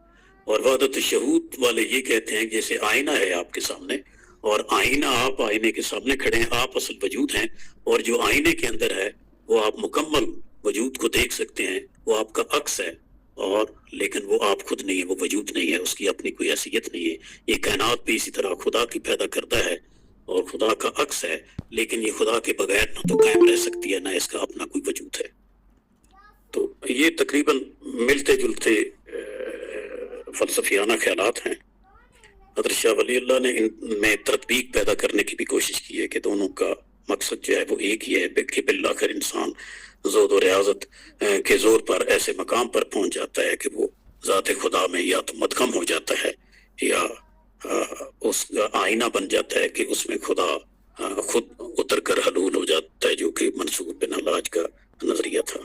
اور وحدت الشہود والے یہ کہتے ہیں جیسے آئینہ ہے آپ کے سامنے، اور آئینہ آپ آئینے کے سامنے کھڑے ہیں، آپ اصل وجود ہیں، اور جو آئینے کے اندر ہے وہ آپ مکمل وجود کو دیکھ سکتے ہیں، وہ آپ کا عکس ہے، اور لیکن وہ آپ خود نہیں ہے، وہ وجود نہیں ہے، اس کی اپنی کوئی حیثیت نہیں ہے۔ یہ کائنات بھی اسی طرح خدا کی پیدا کرتا ہے، اور خدا کا عکس ہے، لیکن یہ خدا کے بغیر نہ تو قائم رہ سکتی ہے، نہ اس کا اپنا کوئی وجود ہے۔ تو یہ تقریباً ملتے جلتے فلسفیانہ خیالات ہیں۔ حضرت شاہ ولی اللہ نے ان میں تطبیق پیدا کرنے کی بھی کوشش کی ہے کہ دونوں کا مقصد جو ہے وہ ایک ہی ہے کہ بالآخر انسان زود و ریاضت کے زور پر ایسے مقام پر پہنچ جاتا ہے کہ وہ ذات خدا میں یا تو مدغم ہو جاتا ہے یا اس کا آئینہ بن جاتا ہے کہ اس میں خدا خود اتر کر حلول ہو جاتا ہے، جو کہ منصور بن حلاج کا نظریہ تھا۔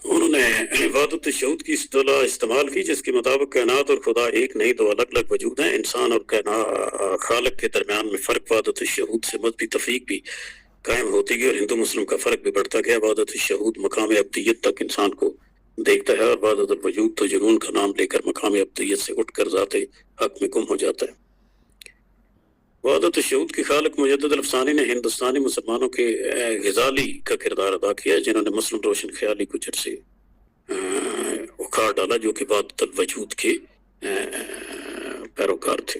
انہوں نے وحدت الشہود کی اصطلاح استعمال کی، جس کے مطابق کائنات اور خدا ایک نہیں دو الگ الگ وجود ہیں۔ انسان اور خالق کے درمیان میں فرق وحدت الشہود سے مذہبی تفریق بھی قائم ہوتی گئی اور ہندو مسلم کا فرق بھی بڑھتا گیا۔ وحدت الشہود مقام ابدیت تک انسان کو دیکھتا ہے اور وحدت الوجود تو جنون کا نام لے کر مقام ابدیت سے اٹھ کر ذات حق میں گم ہو جاتا ہے۔ وحدت الشہود کے خالق مجدد الافسانی نے ہندوستانی مسلمانوں کے غزالی کا کردار ادا کیا، جنہوں نے مسلم روشن خیالی کو جڑ سے اکھاڑ ڈالا، جو کہ وحدت الوجود کے پیروکار تھے۔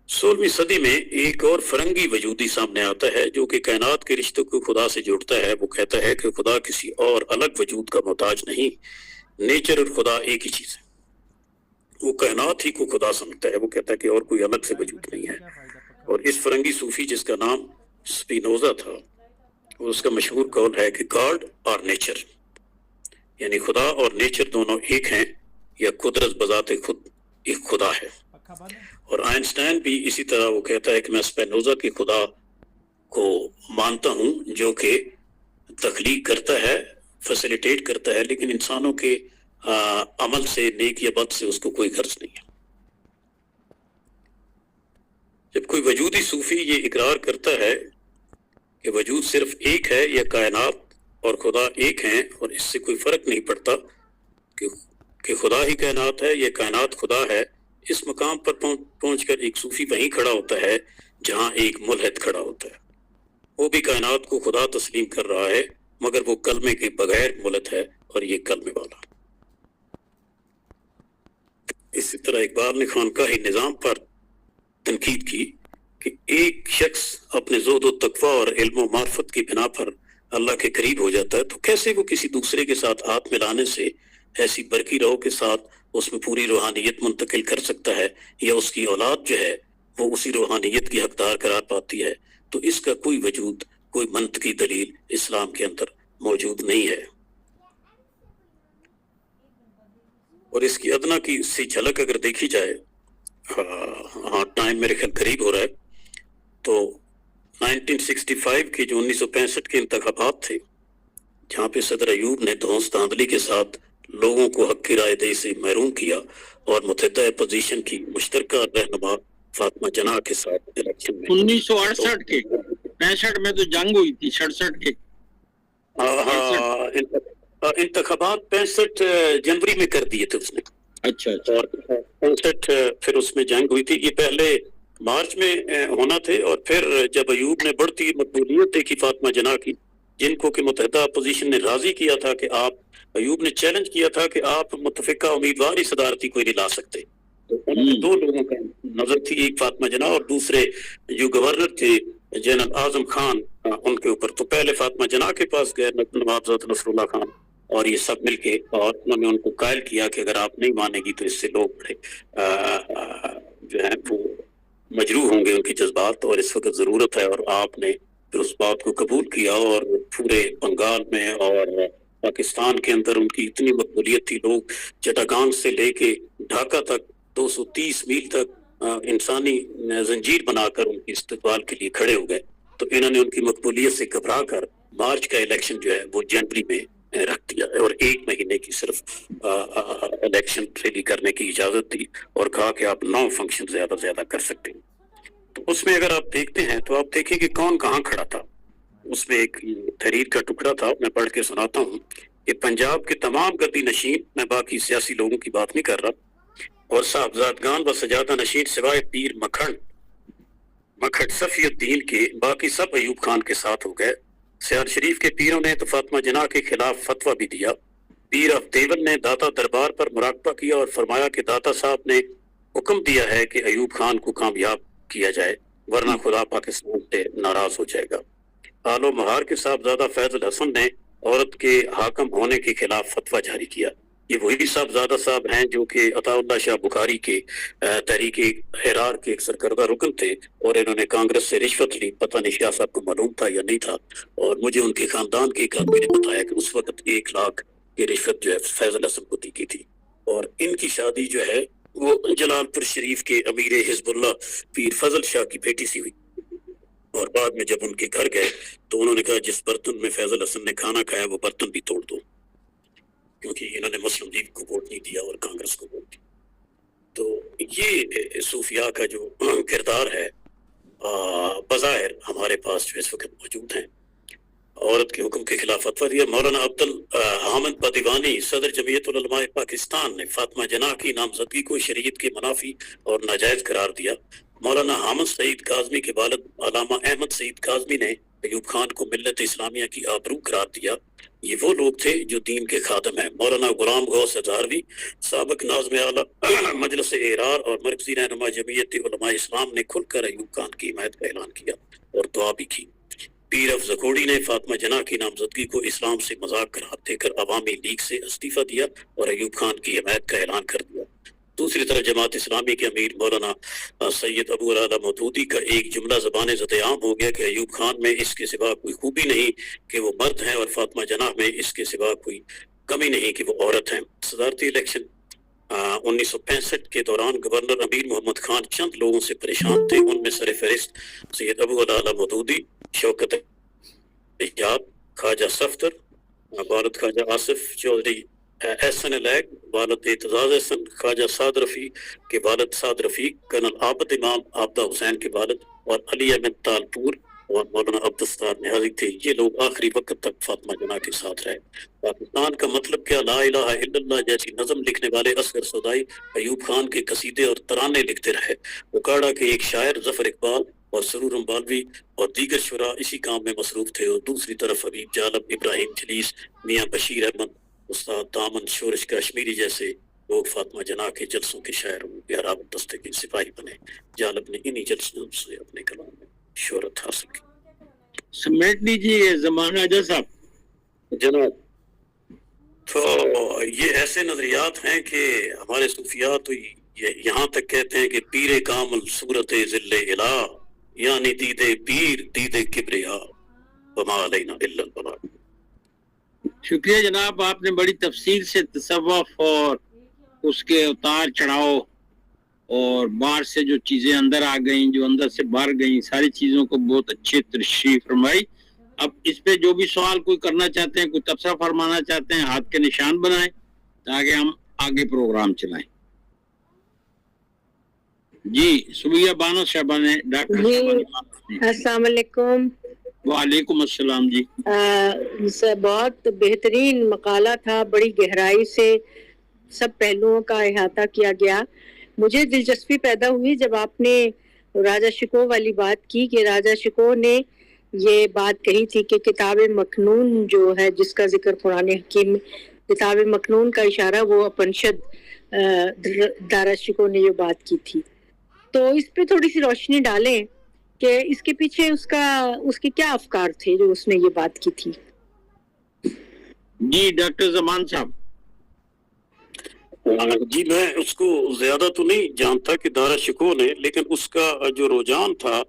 16ویں صدی میں ایک اور فرنگی وجودی سامنے آتا ہے جو کہ کائنات کے رشتوں کو خدا سے جوڑتا ہے۔ وہ کہتا ہے کہ خدا کسی اور الگ وجود کا محتاج نہیں، نیچر اور خدا ایک ہی چیز ہے۔ وہ کائنات ہی کو خدا سمجھتا ہے۔ وہ کہتا ہے کہ اور کوئی الگ سے وجود نہیں ہے۔ اور اس فرنگی صوفی جس کا نام سپینوزا تھا، اس کا مشہور قول ہے کہ گاڈ اور نیچر، یعنی خدا اور نیچر دونوں ایک ہیں، یا قدرت بذات خود ایک خدا ہے۔ اور آئنسٹائن بھی اسی طرح وہ کہتا ہے کہ میں سپینوزا کے خدا کو مانتا ہوں جو کہ تخلیق کرتا ہے، فیسیلیٹیٹ کرتا ہے، لیکن انسانوں کے عمل سے، نیک یا بد سے اس کو کوئی غرض نہیں ہے۔ جب کوئی وجودی صوفی یہ اقرار کرتا ہے کہ وجود صرف ایک ہے، یا کائنات اور خدا ایک ہیں اور اس سے کوئی فرق نہیں پڑتا کہ خدا ہی کائنات ہے یا کائنات خدا ہے، اس مقام پر پہنچ کر ایک صوفی وہیں کھڑا ہوتا ہے جہاں ایک ملحد کھڑا ہوتا ہے۔ وہ بھی کائنات کو خدا تسلیم کر رہا ہے، مگر وہ کلمے کے بغیر ملحد ہے اور یہ کلمے والا۔ اسی طرح اقبال نے خانقاہی نظام پر تنقید کی کہ ایک شخص اپنے زہد و تقوی اور علم و معرفت کی بنا پر اللہ کے قریب ہو جاتا ہے، تو کیسے وہ کسی دوسرے کے ساتھ ہاتھ ملانے سے ایسی برقی راہوں کے ساتھ اس میں پوری روحانیت منتقل کر سکتا ہے، یا اس کی اولاد جو ہے وہ اسی روحانیت کی حقدار قرار پاتی ہے؟ تو اس کا کوئی وجود، کوئی منطقی دلیل اسلام کے اندر موجود نہیں ہے۔ اور اس کی ادنا کی سی جھلک اگر دیکھی جائے، ہاں ٹائم میرے خیال قریب ہو رہا ہے، تو 1965 کے جو 1965 کے انتخابات تھے، جہاں پہ صدر ایوب نے دھونس دھاندلی کے ساتھ لوگوں کو حق کی رائے دہی سے محروم کیا اور متحدہ اپوزیشن کی مشترکہ رہنما فاطمہ جناح کے ساتھ الیکشن میں 1968 کے 65 میں تو جنگ ہوئی تھی، 66 کے انتخابات 65 جنوری میں کر دیے تھے اس نے۔ اچھا اور 65 پھر اس میں جنگ ہوئی تھی۔ یہ پہلے مارچ میں ہونا تھے، اور پھر جب ایوب نے بڑھتی مقبولیت دیکھی فاطمہ جناح کی، جن کو کہ متحدہ اپوزیشن نے راضی کیا تھا کہ ایوب نے چیلنج کیا تھا کہ آپ متفقہ امیدوار ہی صدارتی کوئی نہیں لا سکتے، تو انہوں نے دو لوگوں کا نظر تھی، ایک فاطمہ جناح اور دوسرے جو گورنر تھے جنرل اعظم خان، ان کے اوپر۔ تو پہلے فاطمہ جناح کے پاس گئے نوابزاد نصر اللہ خان، اور یہ سب مل کے، اور انہوں نے ان کو قائل کیا کہ اگر آپ نہیں مانیں گی تو اس سے لوگ بڑے جو ہے وہ مجروح ہوں گے، ان کے جذبات، اور اس وقت ضرورت ہے۔ اور آپ نے پھر اس بات کو قبول کیا، اور پورے بنگال میں اور پاکستان کے اندر ان کی اتنی مقبولیت تھی، لوگ چٹاگانگ سے لے کے ڈھاکہ تک 230 میل تک انسانی زنجیر بنا کر ان کی استقبال کے لیے کھڑے ہو گئے۔ تو انہوں نے ان کی مقبولیت سے گھبرا کر مارچ کا الیکشن جو ہے وہ جنوری میں رکھ دیا، اور 1 مہینے کی صرف الیکشن ریلی کرنے کی اجازت دی، اور کہا کہ آپ 9 فنکشن زیادہ سے زیادہ کر سکتے ہیں۔ تو اس میں اگر آپ دیکھتے ہیں تو آپ دیکھیں کہ کون کہاں کھڑا تھا۔ اس میں ایک تحریر کا ٹکڑا تھا، میں پڑھ کے سناتا ہوں کہ پنجاب کے تمام گدی نشین، میں باقی سیاسی لوگوں کی بات نہیں کر رہا، اور صاحبزادگان و سجادہ نشین سوائے پیر مکھڑ صفی الدین کے، باقی سب ایوب خان کے ساتھ ہو گئے۔ سیال شریف کے پیروں نے تو فاطمہ جناح کے خلاف فتویٰ بھی دیا۔ پیر آف دیول نے داتا دربار پر مراقبہ کیا اور فرمایا کہ داتا صاحب نے حکم دیا ہے کہ ایوب خان کو کامیاب کیا جائے ورنہ خدا پاکستان سے ناراض ہو جائے گا۔ آل و مہار کے صاحبزادہ فیض الحسن نے عورت کے حاکم ہونے کے خلاف فتویٰ جاری کیا۔ یہ وہی صاحبزادہ صاحب ہیں جو کہ عطا اللہ شاہ بخاری کے تحریک حرار کے ایک سرکردہ رکن تھے، اور انہوں نے کانگریس سے رشوت لی۔ پتہ نہیں شاہ صاحب کو معلوم تھا یا نہیں تھا، اور مجھے ان کے خاندان کے ایک آدمی نے بتایا کہ اس وقت 1 لاکھ کی رشوت جو ہے فیض الحسن کو دی گئی تھی، اور ان کی شادی جو ہے وہ جلال پور شریف کے امیر حزب اللہ پیر فضل شاہ کی بیٹی سے ہوئی۔ اور بعد میں جب ان کے گھر گئے تو انہوں نے کہا جس برتن میں فیض الحسن نے کھانا کھایا وہ برتن بھی توڑ دو، کیونکہ انہوں نے مسلم لیگ کو ووٹ نہیں دیا اور کانگریس کو ووٹ دیا۔ تو یہ صوفیاء کا جو کردار ہے بظاہر ہمارے پاس جو اس وقت موجود ہیں۔ عورت کے حکم کے خلاف فتویٰ دیا۔ مولانا عبد الحامد بدیوانی صدر جمعیت العلماء پاکستان نے فاطمہ جناح کی نامزدگی کو شریعت کے منافی اور ناجائز قرار دیا۔ مولانا حامد سعید کاظمی کے والد علامہ احمد سعید کاظمی نے ایوب خان کو ملت اسلامیہ کی آبرو قرار دیا۔ یہ وہ لوگ تھے جو دین کے خادم ہیں۔ مولانا غلام غوث ہزاروی سابق ناظم اعلیٰ مجلس اعرار اور مرکزی رہنما جمعیت علماء اسلام نے کھل کر ایوب خان کی حمایت کا اعلان کیا اور دعا بھی کی۔ پیر افضل کوڑی نے فاطمہ جناح کی نامزدگی کو اسلام سے مذاق قرار دے کر عوامی لیگ سے استعفیٰ دیا اور ایوب خان کی حمایت کا اعلان کر دیا۔ دوسری طرف جماعت اسلامی کے امیر مولانا سید ابو الاعلیٰ مودودی کا ایک جملہ زبان ذات عام ہو گیا کہ ایوب خان میں اس کے سوا کوئی خوبی نہیں کہ وہ مرد ہیں، اور فاطمہ جناح میں اس کے سوا کوئی کمی نہیں کہ وہ عورت ہیں۔ صدارتی الیکشن 1965 کے دوران گورنر امیر محمد خان چند لوگوں سے پریشان تھے، ان میں سر فہرست سید ابو الاعلیٰ مودودی، شوکت ایجاد، خواجہ صفدر، والد خواجہ آصف چودھری احسن لیگ، والد اعتزاز احسن، خواجہ سعد رفیق کے والد سعد رفیق، کرنل عابد امام عابدہ حسین کے والد، اور علی احمد تالپور اور مولانا عبدالستار نیازی تھے۔ یہ لوگ آخری وقت تک فاطمہ جناح کے ساتھ رہے۔ پاکستان کا مطلب کیا، لا الہ الا اللہ جیسی نظم لکھنے والے اصغر سودائی ایوب خان کے قصیدے اور ترانے لکھتے رہے۔ اکاڑا کے ایک شاعر ظفر اقبال اور سرور امبالوی اور دیگر شعراء اسی کام میں مصروف تھے، اور دوسری طرف حبیب جالب، ابراہیم جلیس، میاں بشیر احمد، استاد دامن، شورش کشمیری جیسے لوگ فاطمہ جناح کے جلسوں کے شاعر ہوں، بیارابط دستے کے سپاہی بنے۔ جالب نے انہی جلسوں سے اپنے کلام میں شہرت حاصل کی۔ سمیٹ لیجیے زمانہ اجا صاحب۔ جناب، تو یہ ایسے نظریات ہیں کہ ہمارے صوفیاء تو یہاں تک کہتے ہیں کہ پیر کامل صورت ذل الہ، یعنی دید پیر دید کبریا، وما علینا الا البلاغ۔ شکریہ جناب، آپ نے بڑی تفصیل سے تصوف اور اس کے اتار چڑھاؤ اور باہر سے جو چیزیں اندر آ گئیں، جو اندر سے باہر گئیں، ساری چیزوں کو بہت اچھے تشریح فرمائی۔ اب اس پہ جو بھی سوال کوئی کرنا چاہتے ہیں، کوئی تبصرہ فرمانا چاہتے ہیں، ہاتھ کے نشان بنائیں تاکہ ہم آگے پروگرام چلائیں۔ جی سبیہ بانو صاحبہ نے ڈاکٹر صاحبہ۔ السلام علیکم۔ وعلیکم السلام جی۔ بہت بہترین مقالہ تھا، بڑی گہرائی سے سب پہلوؤں کا احاطہ کیا گیا۔ مجھے دلچسپی پیدا ہوئی جب آپ نے راجہ شکوہ والی بات کی کہ راجہ شکوہ نے یہ بات کہی تھی کہ کتاب مکنون جو ہے، جس کا ذکر قرآن حکیم، کتاب مکنون کا اشارہ وہ اپنشد دارا شکوہ نے یہ بات کی تھی۔ تو اس پہ تھوڑی سی روشنی ڈالیں کہ اس کے پیچھے اس کے کیا افکار تھے جو اس نے یہ بات کی تھی۔ جی ڈاکٹر زمان صاحب۔ جی میں اس کو زیادہ تو نہیں جانتا کہ دارا شکوہ نے، لیکن اس کا جو رجحان تھا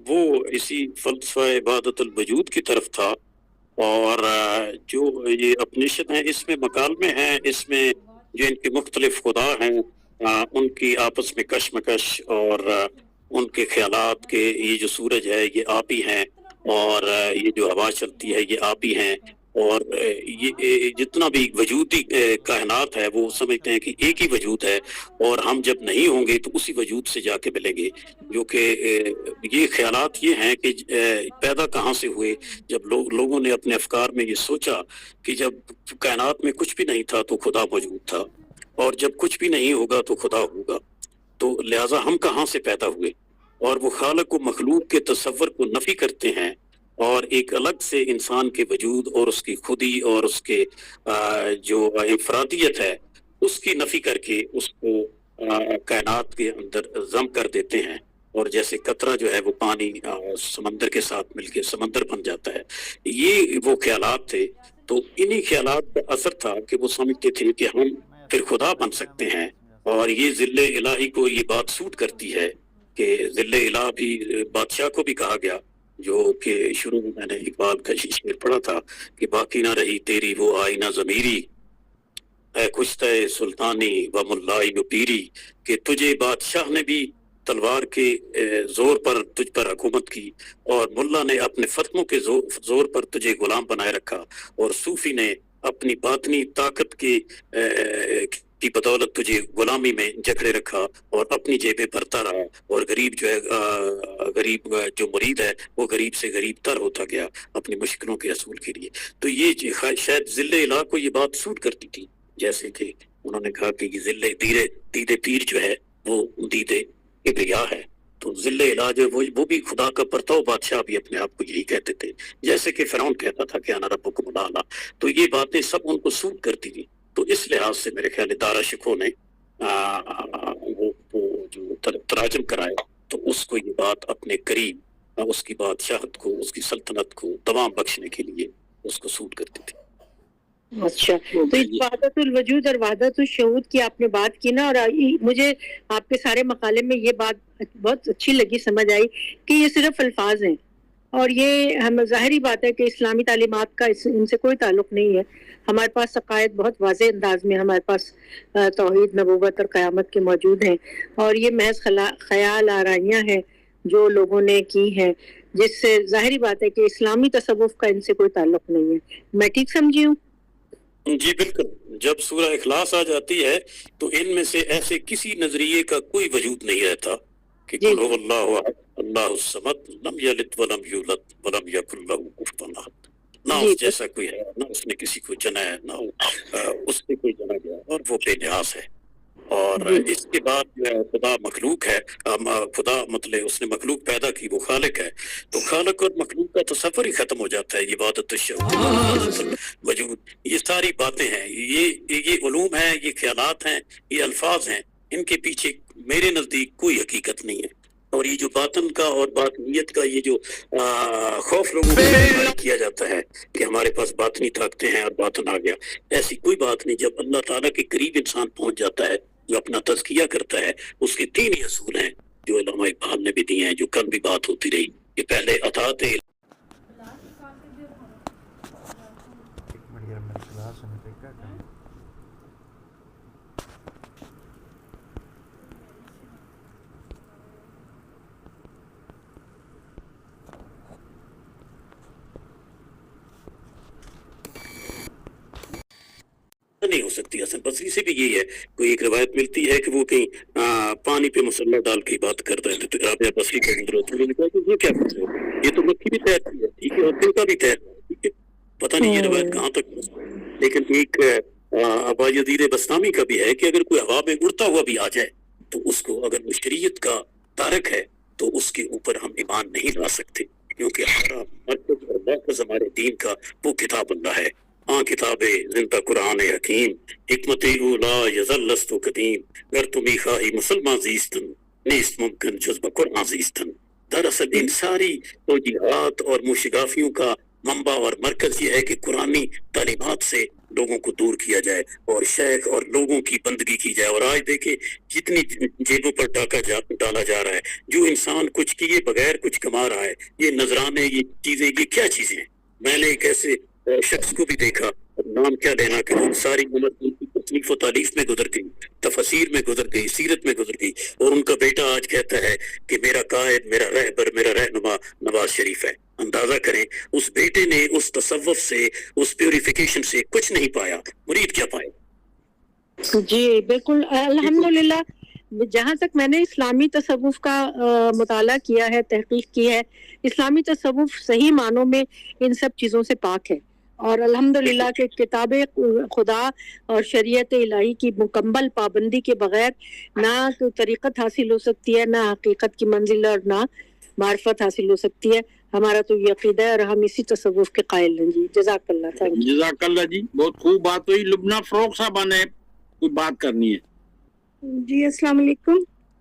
وہ اسی فلسفہ عبادت الوجود کی طرف تھا، اور جو یہ اپنشد ہیں اس میں مکالمے ہیں، اس میں جو ان کے مختلف خدا ہیں ان کی آپس میں کشمکش اور ان کے خیالات کے یہ جو سورج ہے یہ آپ ہی ہیں، اور یہ جو ہوا چلتی ہے یہ آپ ہی ہیں، اور یہ جتنا بھی وجودی کائنات ہے وہ سمجھتے ہیں کہ ایک ہی وجود ہے، اور ہم جب نہیں ہوں گے تو اسی وجود سے جا کے ملیں گے۔ جو کہ یہ خیالات یہ ہیں کہ پیدا کہاں سے ہوئے، جب لوگوں نے اپنے افکار میں یہ سوچا کہ جب کائنات میں کچھ بھی نہیں تھا تو خدا موجود تھا، اور جب کچھ بھی نہیں ہوگا تو خدا ہوگا، تو لہٰذا ہم کہاں سے پیدا ہوئے، اور وہ خالق و مخلوق کے تصور کو نفی کرتے ہیں، اور ایک الگ سے انسان کے وجود اور اس کی خودی اور اس کے جو انفرادیت ہے اس کی نفی کر کے اس کو کائنات کے اندر ضم کر دیتے ہیں، اور جیسے قطرہ جو ہے وہ پانی سمندر کے ساتھ مل کے سمندر بن جاتا ہے، یہ وہ خیالات تھے۔ تو انہی خیالات کا اثر تھا کہ وہ سمجھتے تھے کہ ہم پھر خدا بن سکتے ہیں، اور یہ ذل الہی کو یہ بات سوٹ کرتی ہے کہ ذل الہ بھی بادشاہ کو بھی کہا گیا، جو کہ شروع میں نے اقبال کا شعر پڑھا تھا کہ باقی نہ رہی تیری وہ آئینہ ضمیری، اے کشتہ سلطانی و ملائی و پیری، کہ تجھے بادشاہ نے بھی تلوار کے زور پر تجھ پر حکومت کی، اور ملا نے اپنے فتموں کے زور پر تجھے غلام بنائے رکھا، اور صوفی نے اپنی باطنی طاقت کی بدولت تجھے غلامی میں جکڑے رکھا اور اپنی جیبیں بھرتا رہا، اور غریب جو ہے غریب جو مرید ہے وہ غریب سے غریب تر ہوتا گیا اپنی مشکلوں کے حصول کے لیے۔ تو یہ شاید ذل الہ کو یہ بات سوٹ کرتی تھی، جیسے کہ انہوں نے کہا کہ یہ ذل دید پیر جو ہے وہ دید کبریا ہے، تو ذل الہ جو ہے وہ بھی خدا کا پرتو، بادشاہ بھی اپنے آپ کو یہی کہتے تھے، جیسے کہ فرعون کہتا تھا کہ انا ربکم الاعلی۔ تو یہ باتیں سب ان کو سوٹ کرتی تھی، تو اس لحاظ سے میرے خیال دارا شکو نے وہ جو تراجم کرائے، تو اس کو یہ بات اپنے قریب اس کی بادشاہت کو، اس کی سلطنت کو دوام بخشنے کے لیے اس کو سوٹ کرتی تھی۔ اچھا، تو اس وحدت الوجود اور وحدت الشہود کی آپ نے بات کی نا، اور مجھے آپ کے سارے مقالے میں یہ بات بہت اچھی لگی، سمجھ آئی کہ یہ صرف الفاظ ہیں، اور یہ ہم ظاہری بات ہے کہ اسلامی تعلیمات کا ان سے کوئی تعلق نہیں ہے۔ ہمارے پاس عقائد بہت واضح انداز میں، ہمارے پاس توحید، نبوت اور قیامت کے موجود ہیں، اور یہ محض خیال آرائیاں ہیں جو لوگوں نے کی ہیں، جس سے ظاہری بات ہے کہ اسلامی تصوف کا ان سے کوئی تعلق نہیں ہے۔ میں ٹھیک سمجھی ہوں؟ جی بالکل، جب سورہ اخلاص آ جاتی ہے تو ان میں سے ایسے کسی نظریے کا کوئی وجود نہیں رہتا کہ قل هو اللہ احد اللہ الصمد لم یلد ولم یولد ولم یکن لہ کفوا احد، نہ اس جیسا کوئی ہے، نہ اس نے کسی کو جنا ہے، نہ اس سے کوئی جنا گیا، اور وہ بے نیاز ہے۔ اور اس کے بعد جو ہے خدا مخلوق ہے، خدا مطلب اس نے مخلوق پیدا کی، وہ خالق ہے، تو خالق اور مخلوق کا تصور ہی ختم ہو جاتا ہے۔ یہ عبادت الشہود وجود، یہ ساری باتیں ہیں، یہ علوم ہیں، یہ خیالات ہیں، یہ الفاظ ہیں، ان کے پیچھے میرے نزدیک کوئی حقیقت نہیں ہے۔ اور یہ جو باطن کا اور باطنیت کا یہ جو خوف لوگوں کو کیا جاتا ہے کہ ہمارے پاس باطنی طاقتیں ہیں اور باطن آ گیا، ایسی کوئی بات نہیں۔ جب اللہ تعالیٰ کے قریب انسان پہنچ جاتا ہے، جو اپنا تزکیہ کرتا ہے، اس کے 3 ہی اصول ہیں جو علامہ اقبال نے بھی دیے ہیں، جو کل بھی بات ہوتی رہی کہ پہلے اطاعت نہیں ہو سکتی۔ حسن بصری سے بھی یہی ہے، کوئی ایک روایت ملتی ہے کہ وہ کہیں پانی پہ مسلح ڈال کے بات کر رہے تھے، تو رابعہ بصری کا حضرت نے کہا کہ یہ کیا کر رہے ہو، یہ تو مکھی بھی تیرتی ہے، ٹھیک ہے، اور دل کا بھی تیرتا ہے، ٹھیک ہے، پتہ نہیں یہ روایت کہاں تک۔ لیکن ایک ابا یزید بستامی کا بھی ہے کہ اگر کوئی ہوا میں اڑتا ہوا بھی آ جائے تو اس کو، اگر وہ شریعت کا تارک ہے تو اس کے اوپر ہم ایمان نہیں لا سکتے، کیونکہ ہمارا مرکز اور مرکز ہمارے دین کا وہ کتاب اللہ ہے۔ کتاب زندہ قرآن حکیم، حکمت اولا یزل لست قدیم، گر تمی خواہی مسلمان زیستن نیست ممکن جذب قرآن زیستن۔ دراصل ان ساری توجیہات اور موشگافیوں کا منبع اور مرکز یہ ہے کہ قرآنی تعلیمات سے لوگوں کو دور کیا جائے اور شیخ اور لوگوں کی بندگی کی جائے۔ اور آج دیکھیں جتنی جیبوں پر ڈاکہ ڈالا جا رہا ہے، جو انسان کچھ کیے بغیر کچھ کما رہا ہے، یہ نذرانے، یہ چیزیں، یہ کیا چیزیں ہیں؟ میں نے ایک ایسے شخص کو بھی دیکھا، نام کیا لینا کہ ساری عمر ان کی تصنیف و تعلیف میں گزر گئی، تفسیر میں گزر گئی، سیرت میں گزر گئی، اور ان کا بیٹا آج کہتا ہے کہ میرا قائد، میرا رہبر، میرا رہنما نواز شریف ہے۔ اندازہ کریں اس بیٹے نے اس تصوف سے، اس پیوریفیکیشن سے کچھ نہیں پایا، مرید کیا پائے؟ جی بالکل، الحمدللہ جہاں تک میں نے اسلامی تصوف کا مطالعہ کیا ہے، تحقیق کی ہے، اسلامی تصوف صحیح معنوں میں ان سب چیزوں سے پاک ہے، اور الحمدللہ کہ کتاب خدا اور شریعت الہی کی مکمل پابندی کے بغیر نہ طریقت حاصل ہو سکتی ہے، نہ حقیقت کی منزل اور نہ معرفت حاصل ہو سکتی ہے۔ ہمارا تو یہ عقیدہ ہے اور ہم اسی تصوف کے قائل ہیں۔ جی جزاک اللہ، تھینک یو۔ جزاک اللہ جی، بہت خوب بات ہوئی۔ لبنہ فروغ صاحبہ نے کوئی بات کرنی ہے؟ جی السلام علیکم.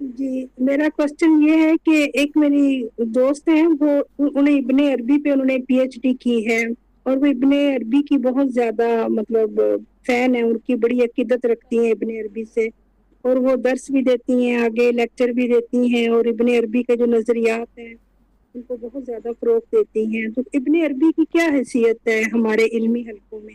جی میرا کوشچن یہ ہے کہ ایک میری دوست ہیں وہ انہیں ابن عربی پہ انہوں نے پی ایچ ڈی کی ہے اور وہ ابن عربی کی بہت زیادہ مطلب فین ہے, ان کی بڑی عقیدت رکھتی ہیں ابن عربی سے, اور وہ درس بھی دیتی ہیں, آگے لیکچر بھی دیتی ہیں, اور ابن عربی کے جو نظریات ہیں ان کو بہت زیادہ فروغ دیتی ہیں. تو ابن عربی کی کیا حیثیت ہے ہمارے علمی حلقوں میں,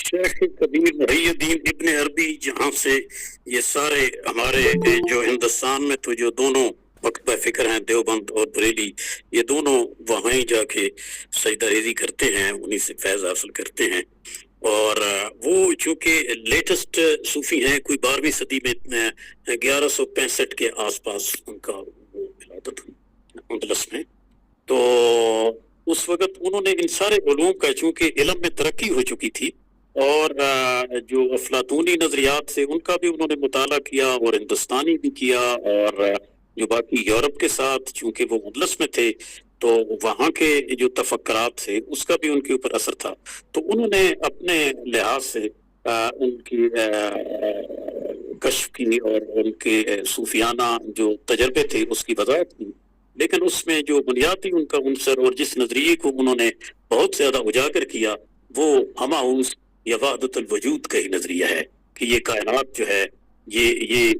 شیخ کبیر محی الدین ابن عربی جہاں سے یہ سارے ہمارے جو ہندوستان میں تو جو دونوں مکتبہ فکر ہیں دیوبند اور بریلی, یہ دونوں وہاں ہی جا کے سجدہ ریزی کرتے ہیں, انہی سے فیض حاصل کرتے ہیں. اور وہ چونکہ لیٹسٹ صوفی ہیں, کوئی 12ویں صدی میں 1165 کے آس پاس ان کا وہ ولادت ہوئی اندلس میں. تو اس وقت انہوں نے ان سارے علوم کا, چونکہ علم میں ترقی ہو چکی تھی, اور جو افلاطونی نظریات سے ان کا بھی انہوں نے مطالعہ کیا, اور ہندوستانی بھی کیا, اور جو باقی یورپ کے ساتھ چونکہ وہ اندلس میں تھے تو وہاں کے جو تفکرات تھے اس کا بھی ان کے اوپر اثر تھا. تو انہوں نے اپنے لحاظ سے ان کی کشف کی اور ان کے صوفیانہ جو تجربے تھے اس کی وضاحت کی, لیکن اس میں جو بنیادی ان کا عنصر اور جس نظریے کو انہوں نے بہت زیادہ اجاگر کیا وہ ہماؤس یا وحدت الوجود کا ہی نظریہ ہے کہ یہ کائنات جو ہے یہ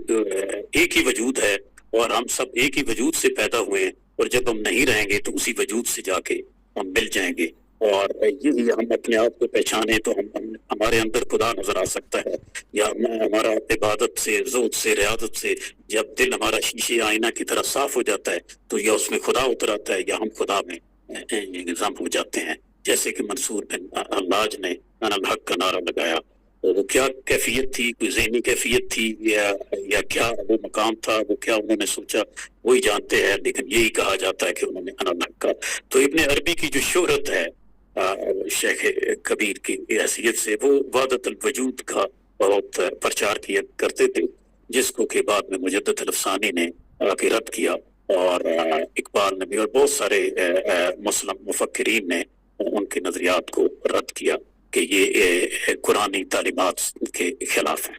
ایک ہی وجود ہے, اور ہم سب ایک ہی وجود سے پیدا ہوئے ہیں, اور جب ہم نہیں رہیں گے تو اسی وجود سے جا کے ہم مل جائیں گے. اور یہ ہم اپنے آپ کو پہچانے تو ہمارے اندر خدا نظر آ سکتا ہے, یا ہمارا عبادت سے, زہد سے, ریاضت سے جب دل ہمارا شیشے آئینہ کی طرح صاف ہو جاتا ہے تو یا اس میں خدا اتر آتا ہے یا ہم خدا میں نظام ہو جاتے ہیں. جیسے کہ منصور بن حلاج نے انا الحق کا نعرہ لگایا, وہ کیا کیفیت تھی, کوئی ذہنی کیفیت تھی یا کیا وہ مقام تھا, وہ کیا انہوں نے سوچا وہی جانتے ہیں, لیکن یہی کہا جاتا ہے کہ انہوں نے انا الحق کا. تو ابن عربی کی جو شہرت ہے شیخ کبیر کی حیثیت سے, وہ وحدت الوجود کا بہت پرچار کیا کرتے تھے, جس کو کہ بعد میں مجدد الافسانی نے آ کے رد کیا, اور اقبال نے بھی, اور بہت سارے مسلم مفکرین نے ان کے نظریات کو رد کیا کہ یہ قرآنی تعلیمات کے خلاف ہیں.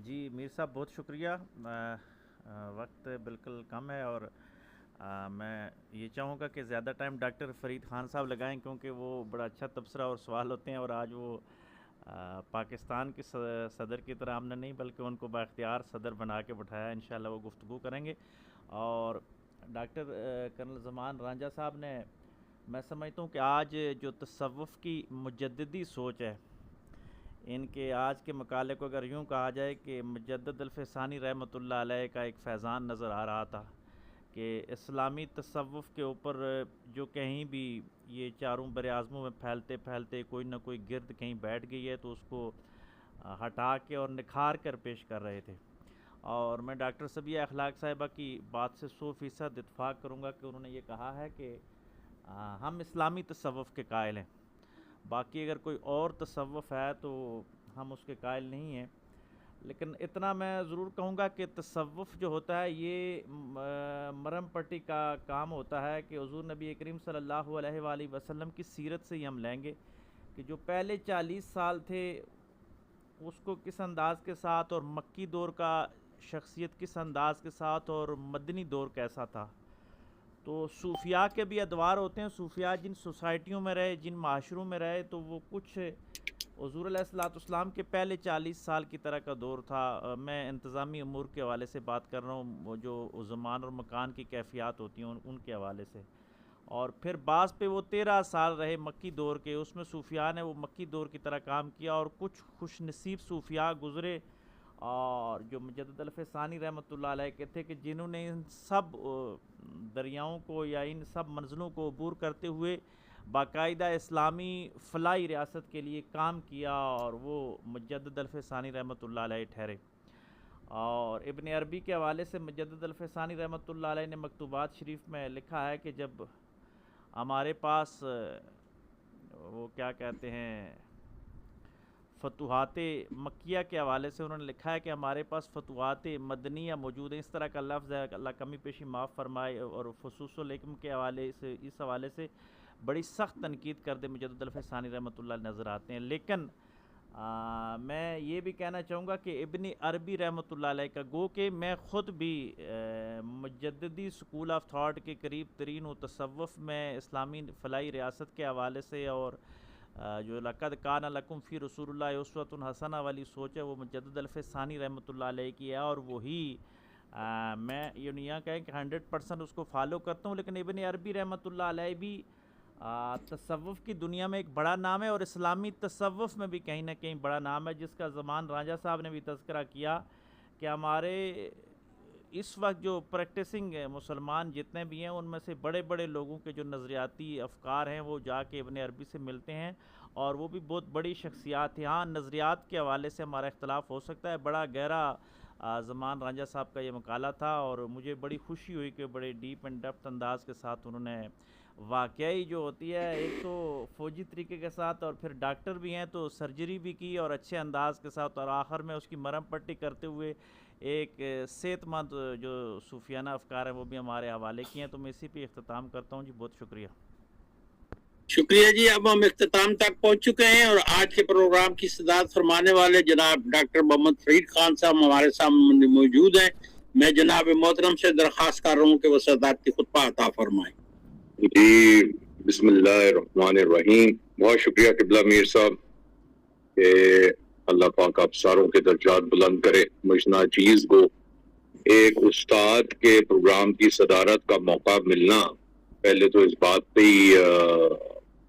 جی میر صاحب بہت شکریہ. وقت بالکل کم ہے اور میں یہ چاہوں گا کہ زیادہ ٹائم ڈاکٹر فرید خان صاحب لگائیں, کیونکہ وہ بڑا اچھا تبصرہ اور سوال ہوتے ہیں, اور آج وہ پاکستان کے صدر کی طرح ہم نے نہیں بلکہ ان کو بااختیار صدر بنا کے بٹھایا. انشاءاللہ وہ گفتگو کریں گے. اور ڈاکٹر کرنل زمان رانجھا صاحب نے, میں سمجھتا ہوں کہ آج جو تصوف کی مجددی سوچ ہے, ان کے آج کے مقالے کو اگر یوں کہا جائے کہ مجدد الفسانی رحمۃ اللہ علیہ کا ایک فیضان نظر آ رہا تھا کہ اسلامی تصوف کے اوپر جو کہیں بھی یہ چاروں بر اعظموں میں پھیلتے پھیلتے کوئی نہ کوئی گرد کہیں بیٹھ گئی ہے تو اس کو ہٹا کے اور نکھار کر پیش کر رہے تھے. اور میں ڈاکٹر صبیہ اخلاق صاحبہ کی بات سے 100% اتفاق کروں گا کہ انہوں نے یہ کہا ہے کہ ہم اسلامی تصوف کے قائل ہیں, باقی اگر کوئی اور تصوف ہے تو ہم اس کے قائل نہیں ہیں. لیکن اتنا میں ضرور کہوں گا کہ تصوف جو ہوتا ہے یہ مرم پٹی کا کام ہوتا ہے کہ حضور نبی کریم صلی اللہ علیہ وآلہ وسلم کی سیرت سے ہی ہم لیں گے کہ جو پہلے 40 سال تھے اس کو کس انداز کے ساتھ, اور مکی دور کا شخصیت کس انداز کے ساتھ, اور مدنی دور کیسا تھا. تو صوفیاء کے بھی ادوار ہوتے ہیں. صوفیاء جن سوسائٹیوں میں رہے, جن معاشروں میں رہے, تو وہ کچھ حضور علیہ السلام کے پہلے 40 سال کی طرح کا دور تھا. میں انتظامی امور کے حوالے سے بات کر رہا ہوں, جو زمان اور مکان کی کیفیات ہوتی ہیں ان کے حوالے سے. اور پھر بعض پہ وہ 13 سال رہے مکی دور کے, اس میں صوفیاء نے وہ مکی دور کی طرح کام کیا, اور کچھ خوش نصیب صوفیاء گزرے اور جو مجدد الفسانی رحمۃ اللہ علیہ کے تھے کہ جنہوں نے ان سب دریاؤں کو یا ان سب منزلوں کو عبور کرتے ہوئے باقاعدہ اسلامی فلاحی ریاست کے لیے کام کیا, اور وہ مجدد الفسانی رحمۃ اللہ علیہ ٹھہرے. اور ابن عربی کے حوالے سے مجدد الفسانی رحمۃ اللہ علیہ نے مکتوبات شریف میں لکھا ہے کہ جب ہمارے پاس وہ کیا کہتے ہیں فتوحات مکیہ کے حوالے سے انہوں نے لکھا ہے کہ ہمارے پاس فتوحات مدنیہ موجود ہیں، اس طرح کا لفظ ہے، اللہ کمی پیشی معاف فرمائے، اور خصوص الحکم کے حوالے سے اس حوالے سے بڑی سخت تنقید کردے مجدد الفیض ثانی رحمۃ اللہ علیہ نظر آتے ہیں۔ لیکن میں یہ بھی کہنا چاہوں گا کہ ابن عربی رحمۃ اللہ علیہ کا، گو کہ میں خود بھی مجددی سکول آف تھاٹ کے قریب ترین ہوں، تصوف میں اسلامی فلاحی ریاست کے حوالے سے، اور جو لقد کان لکم فی رسول اللہ اسوۃ حسنہ والی سوچ ہے وہ مجدد الفیض ثانی رحمۃ اللہ علیہ کی ہے، اور وہی میں یہ نہیں کہیں کہ 100% اس کو فالو کرتا ہوں، لیکن ابن عربی رحمۃ اللہ علیہ بھی تصوف کی دنیا میں ایک بڑا نام ہے، اور اسلامی تصوف میں بھی کہیں نہ کہیں بڑا نام ہے، جس کا زمان راجہ صاحب نے بھی تذکرہ کیا کہ ہمارے اس وقت جو پریکٹسنگ مسلمان جتنے بھی ہیں ان میں سے بڑے بڑے لوگوں کے جو نظریاتی افکار ہیں وہ جا کے ابن عربی سے ملتے ہیں، اور وہ بھی بہت بڑی شخصیات ہیں۔ ہاں نظریات کے حوالے سے ہمارا اختلاف ہو سکتا ہے، بڑا گہرا زمان رانجھا صاحب کا یہ مقالہ تھا، اور مجھے بڑی خوشی ہوئی کہ بڑے ڈیپ اینڈ ڈیپتھ انداز کے ساتھ انہوں نے واقعی جو ہوتی ہے ایک تو فوجی طریقے کے ساتھ، اور پھر ڈاکٹر بھی ہیں تو سرجری بھی کی اور اچھے انداز کے ساتھ، اور آخر میں اس کی مرہم پٹی کرتے ہوئے ایک صحت مند جو صوفیانہ افکار ہیں وہ بھی ہمارے حوالے کی ہیں۔ تو میں اسی پہ اختتام کرتا ہوں جی، بہت شکریہ۔ شکریہ جی، اب ہم اختتام تک پہنچ چکے ہیں، اور آج کے پروگرام کی صدارت فرمانے والے جناب ڈاکٹر محمد فرید خان صاحب ہمارے سامنے موجود ہیں۔ میں جناب محترم سے درخواست کر رہا ہوں کہ وہ صدارتی خطبہ عطا فرمائیں۔ جی بسم اللہ الرحمن الرحیم۔ بہت شکریہ قبلہ میر صاحب، کہ اللہ پاک آپ ساروں کے درجات بلند کرے۔ مجھنا چیز کو ایک استاد کے پروگرام کی صدارت کا موقع ملنا، پہلے تو اس بات پہ ہی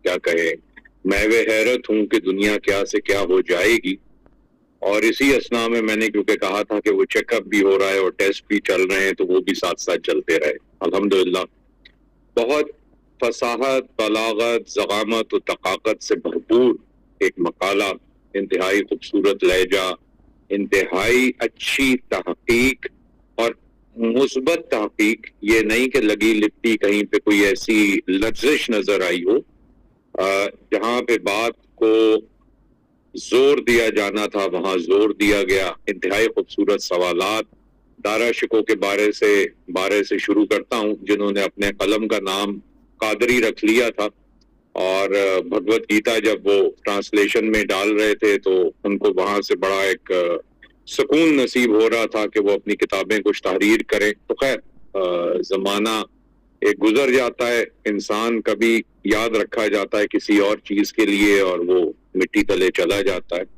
کیا کہے، میں حیرت ہوں کہ دنیا کیا سے کیا ہو جائے گی۔ اور اسی اسنا میں نے کیونکہ کہا تھا کہ وہ چیک اپ بھی ہو رہا ہے اور ٹیسٹ بھی چل رہے ہیں، تو وہ بھی ساتھ ساتھ چلتے رہے الحمدللہ۔ بہت فصاحت، بلاغت، ضخامت و طاقت سے بھرپور ایک مقالہ، انتہائی خوبصورت لہجہ، انتہائی اچھی تحقیق اور مثبت تحقیق، یہ نہیں کہ لگی لپٹی کہیں پہ کوئی ایسی لغزش نظر آئی ہو، جہاں پہ بات کو زور دیا جانا تھا وہاں زور دیا گیا۔ انتہائی خوبصورت سوالات دارا شکو کے بارے سے شروع کرتا ہوں، جنہوں نے اپنے قلم کا نام قادری رکھ لیا تھا، اور بھگوت گیتا جب وہ ٹرانسلیشن میں ڈال رہے تھے تو ان کو وہاں سے بڑا ایک سکون نصیب ہو رہا تھا کہ وہ اپنی کتابیں کچھ تحریر کریں۔ تو خیر زمانہ ایک گزر جاتا ہے، انسان کبھی یاد رکھا جاتا ہے کسی اور چیز کے لیے اور وہ مٹی تلے چلا جاتا ہے۔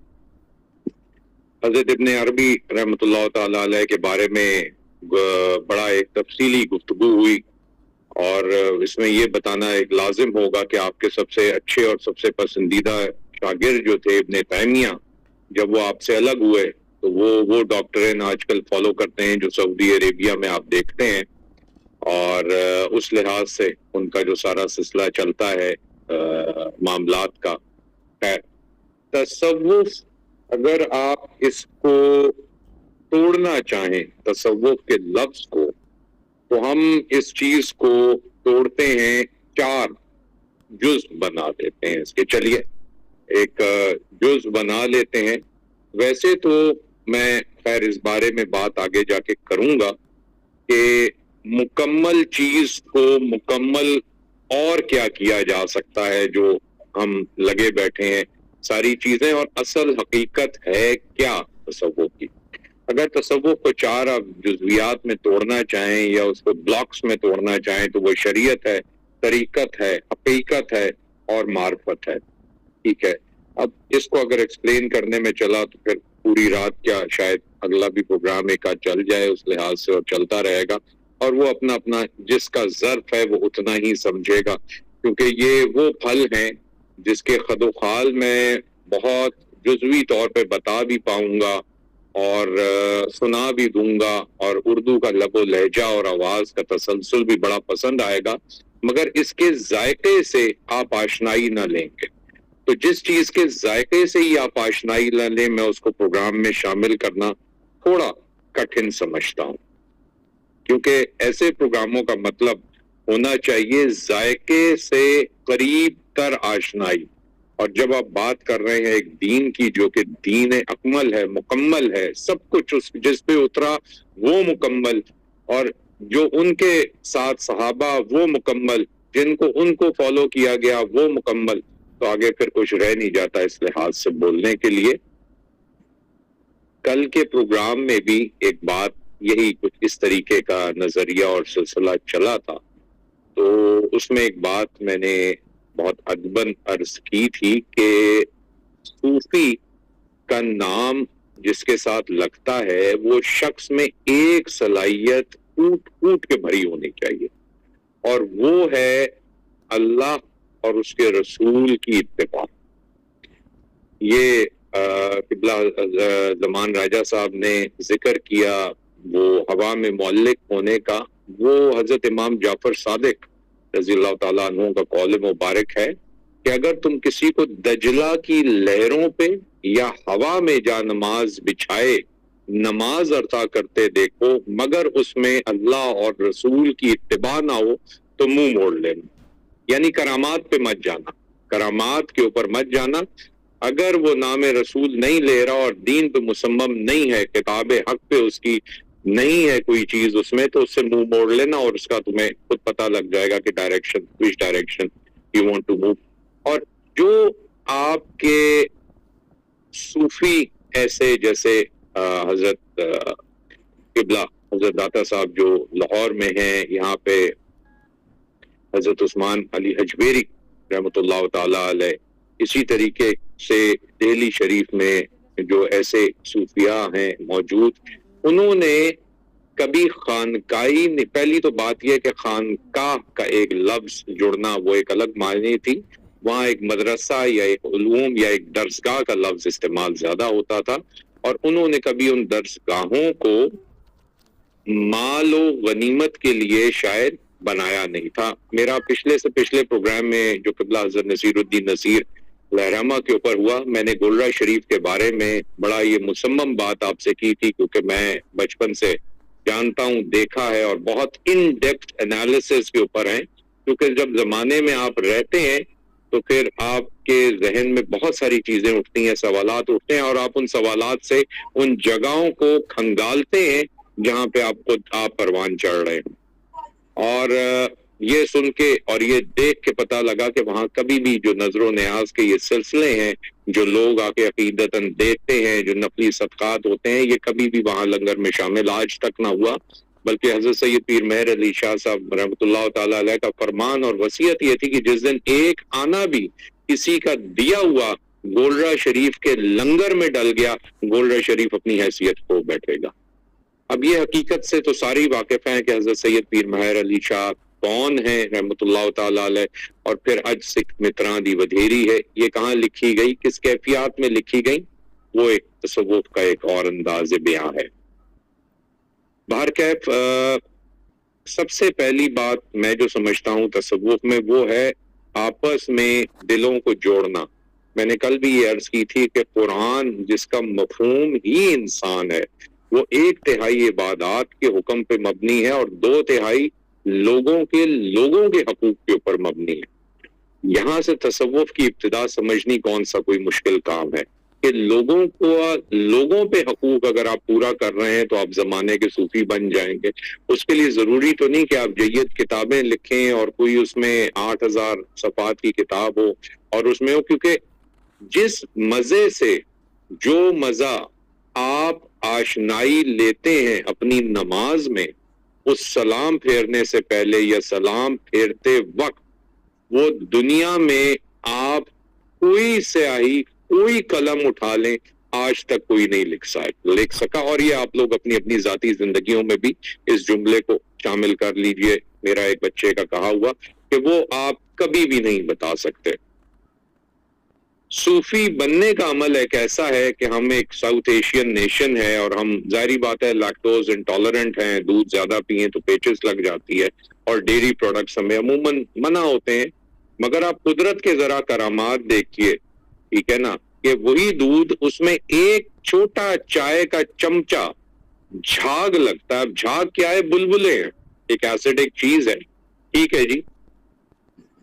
حضرت ابن عربی رحمۃ اللہ تعالی علیہ کے بارے میں بڑا ایک تفصیلی گفتگو ہوئی، اور اس میں یہ بتانا ایک لازم ہوگا کہ آپ کے سب سے اچھے اور سب سے پسندیدہ شاگرد جو تھے ابن تیمیہ، جب وہ آپ سے الگ ہوئے تو وہ ڈاکٹرین آج کل فالو کرتے ہیں جو سعودی عربیہ میں آپ دیکھتے ہیں، اور اس لحاظ سے ان کا جو سارا سلسلہ چلتا ہے معاملات کا۔ تصوف اگر آپ اس کو توڑنا چاہیں، تصوف کے لفظ کو، تو ہم اس چیز کو توڑتے ہیں، 4 جز بنا دیتے ہیں اس کے۔ چلیے ایک جز بنا لیتے ہیں۔ ویسے تو میں خیر اس بارے میں بات آگے جا کے کروں گا کہ مکمل چیز کو مکمل اور کیا کیا جا سکتا ہے جو ہم لگے بیٹھے ہیں ساری چیزیں، اور اصل حقیقت ہے کیا تصوف کی۔ اگر تصوف کو 4 جزویات میں توڑنا چاہیں یا اس کو بلاکس میں توڑنا چاہیں تو وہ شریعت ہے، طریقت ہے، حقیقت ہے اور معرفت ہے۔ ٹھیک ہے، اب اس کو اگر ایکسپلین کرنے میں چلا تو پھر پوری رات کیا، شاید اگلا بھی پروگرام ایک آدھ چل جائے اس لحاظ سے، اور چلتا رہے گا، اور وہ اپنا جس کا ظرف ہے وہ اتنا ہی سمجھے گا، کیونکہ یہ وہ پھل ہیں جس کے خد و خال میں بہت جزوی طور پہ بتا بھی پاؤں گا اور سنا بھی دوں گا، اور اردو کا لب و لہجہ اور آواز کا تسلسل بھی بڑا پسند آئے گا، مگر اس کے ذائقے سے آپ آشنائی نہ لیں گے۔ تو جس چیز کے ذائقے سے ہی آپ آشنائی نہ لیں، میں اس کو پروگرام میں شامل کرنا تھوڑا کٹھن سمجھتا ہوں، کیونکہ ایسے پروگراموں کا مطلب ہونا چاہیے ذائقے سے قریب تر آشنائی، اور جب آپ بات کر رہے ہیں ایک دین کی جو کہ دین اکمل ہے، مکمل ہے، سب کچھ جس پہ اترا وہ مکمل، اور جو ان کے ساتھ صحابہ وہ مکمل، جن کو ان کو فالو کیا گیا وہ مکمل، تو آگے پھر کچھ رہ نہیں جاتا اس لحاظ سے بولنے کے لیے۔ کل کے پروگرام میں بھی ایک بات یہی کچھ اس طریقے کا نظریہ اور سلسلہ چلا تھا، تو اس میں ایک بات میں نے بہت ادباً عرض کی تھی کہ صوفی کا نام جس کے ساتھ لگتا ہے وہ شخص میں ایک صلاحیت کوٹ کوٹ کے بھری ہونی چاہیے، اور وہ ہے اللہ اور اس کے رسول کی اتباع۔ یہ قبلہ زمان راجہ صاحب نے ذکر کیا وہ ہوا میں معلق ہونے کا، وہ حضرت امام جعفر صادق رضی اللہ تعالیٰ عنہ کا قول مبارک ہے کہ اگر تم کسی کو دجلہ کی لہروں پہ یا ہوا میں جا نماز بچھائے نماز عطا کرتے دیکھو مگر اس میں اللہ اور رسول کی اتباع نہ ہو تو منہ موڑ لینا، یعنی کرامات پہ مت جانا، کرامات کے اوپر مت جانا۔ اگر وہ نام رسول نہیں لے رہا اور دین پہ مصمم نہیں ہے، کتاب حق پہ اس کی نہیں ہے کوئی چیز اس میں، تو اس سے منہ موڑ لینا، اور اس کا تمہیں خود پتہ لگ جائے گا کہ direction which direction you want to move۔ اور جو آپ کے صوفی ایسے جیسے حضرت قبلہ حضرت داتا صاحب جو لاہور میں ہیں، یہاں پہ حضرت عثمان علی حجویری رحمۃ اللہ تعالیٰ علیہ، اسی طریقے سے دہلی شریف میں جو ایسے صوفیاء ہیں موجود، انہوں نے کبھی خانقاہی، پہلی تو بات یہ کہ خانقاہ کا ایک لفظ جڑنا وہ ایک الگ معنی تھی، وہاں ایک مدرسہ یا ایک علوم یا ایک درسگاہ کا لفظ استعمال زیادہ ہوتا تھا، اور انہوں نے کبھی ان درسگاہوں کو مال و غنیمت کے لیے شاید بنایا نہیں تھا۔ میرا پچھلے سے پچھلے پروگرام میں جو قبلہ حضرت نصیر الدین نصیر لہرامہ کے اوپر ہوا، میں نے گلرہ شریف کے بارے میں بڑا یہ مصمم بات آپ سے کی تھی، کیونکہ میں بچپن سے جانتا ہوں، دیکھا ہے، اور بہت ان ڈیپتھ انالیسس کے اوپر ہیں، کیونکہ جب زمانے میں آپ رہتے ہیں تو پھر آپ کے ذہن میں بہت ساری چیزیں اٹھتی ہیں، سوالات اٹھتے ہیں، اور آپ ان سوالات سے ان جگہوں کو کھنگالتے ہیں جہاں پہ آپ پروان چڑھ رہے ہیں۔ اور یہ سن کے اور یہ دیکھ کے پتہ لگا کہ وہاں کبھی بھی جو نظر و نیاز کے یہ سلسلے ہیں جو لوگ آ کے عقیدتاً دیکھتے ہیں، جو نفلی صدقات ہوتے ہیں، یہ کبھی بھی وہاں لنگر میں شامل آج تک نہ ہوا، بلکہ حضرت سید پیر مہر علی شاہ صاحب رحمۃ اللہ تعالیٰ علیہ کا فرمان اور وصیت یہ تھی کہ جس دن ایک آنا بھی کسی کا دیا ہوا گولرہ شریف کے لنگر میں ڈل گیا، گولرہ شریف اپنی حیثیت کھو بیٹھے گا۔ اب یہ حقیقت سے تو ساری واقف ہیں کہ حضرت سید پیر مہر علی شاہ کون ہیں رحمۃ اللہ تعالیٰ علیہ، اور پھر اج سکھ متراں دی ودھیری ہے، یہ کہاں لکھی گئی، کس کیفیات میں لکھی گئی، وہ ایک تصوف کا ایک اور انداز بیاں ہے۔ بہرکیف سب سے پہلی بات میں جو سمجھتا ہوں تصوف میں وہ ہے آپس میں دلوں کو جوڑنا۔ میں نے کل بھی یہ عرض کی تھی کہ قرآن جس کا مفہوم ہی انسان ہے، وہ 1/3 عبادات کے حکم پہ مبنی ہے اور 2/3 لوگوں کے حقوق کے اوپر مبنی ہے۔ یہاں سے تصوف کی ابتدا سمجھنی کون سا کوئی مشکل کام ہے کہ لوگوں پہ حقوق اگر آپ پورا کر رہے ہیں تو آپ زمانے کے صوفی بن جائیں گے۔ اس کے لیے ضروری تو نہیں کہ آپ جید کتابیں لکھیں اور کوئی اس میں 8000 صفحات کی کتاب ہو اور اس میں ہو، کیونکہ جس مزے سے جو مزہ آپ آشنائی لیتے ہیں اپنی نماز میں، اس سلام پھیرنے سے پہلے یا سلام پھیرتے وقت، وہ دنیا میں آپ کوئی سیاہی کوئی قلم اٹھا لیں آج تک کوئی نہیں لکھ سکا۔ اور یہ آپ لوگ اپنی اپنی ذاتی زندگیوں میں بھی اس جملے کو شامل کر لیجئے۔ میرا ایک بچے کا کہا ہوا کہ وہ آپ کبھی بھی نہیں بتا سکتے۔ صوفی بننے کا عمل ایک ایسا ہے کہ ہم ایک ساؤتھ ایشین نیشن ہے اور ہم ظاہری بات ہے لیکٹوز انٹالرنٹ ہیں، دودھ زیادہ پئیں تو پیچس لگ جاتی ہے، اور ڈیری پروڈکٹس ہمیں عموماً منع ہوتے ہیں، مگر آپ قدرت کے ذرا کرامات دیکھیے، ٹھیک ہے نا، کہ وہی دودھ اس میں ایک چھوٹا چائے کا چمچہ جھاگ لگتا ہے۔ جھاگ کیا ہے؟ بلبلے ہیں، ایک ایسیڈک چیز ہے، ٹھیک ہے جی،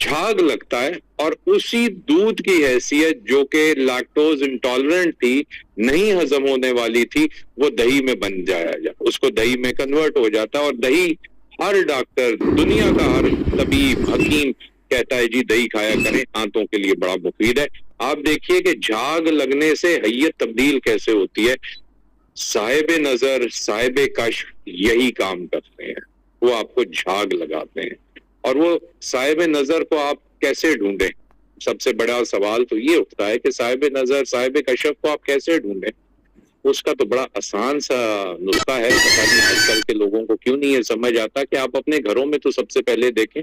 جھاگ لگتا ہے اور اسی دودھ کی حیثیت جو کہ لیکٹوز انٹالرنٹ تھی, نہیں ہضم ہونے والی تھی, وہ دہی میں بن جایا اس کو دہی میں کنورٹ ہو جاتا ہے. اور دہی ہر ڈاکٹر, دنیا کا ہر طبیب حکیم کہتا ہے جی دہی کھایا کریں, آنتوں کے لیے بڑا مفید ہے. آپ دیکھیے کہ جھاگ لگنے سے حیت تبدیل کیسے ہوتی ہے. صاحب نظر, صاحب کشف یہی کام کرتے ہیں, وہ آپ کو جھاگ لگاتے ہیں. اور وہ صاحب نظر کو آپ کیسے ڈھونڈیں؟ سب سے بڑا سوال تو یہ اٹھتا ہے کہ صاحب نظر, صاحب کشف کو آپ کیسے ڈھونڈیں؟ اس کا تو بڑا آسان سا نسخہ ہے. پتہ نہیں آج کل کے لوگوں کو کیوں نہیں یہ سمجھ آتا کہ آپ اپنے گھروں میں تو سب سے پہلے دیکھیں,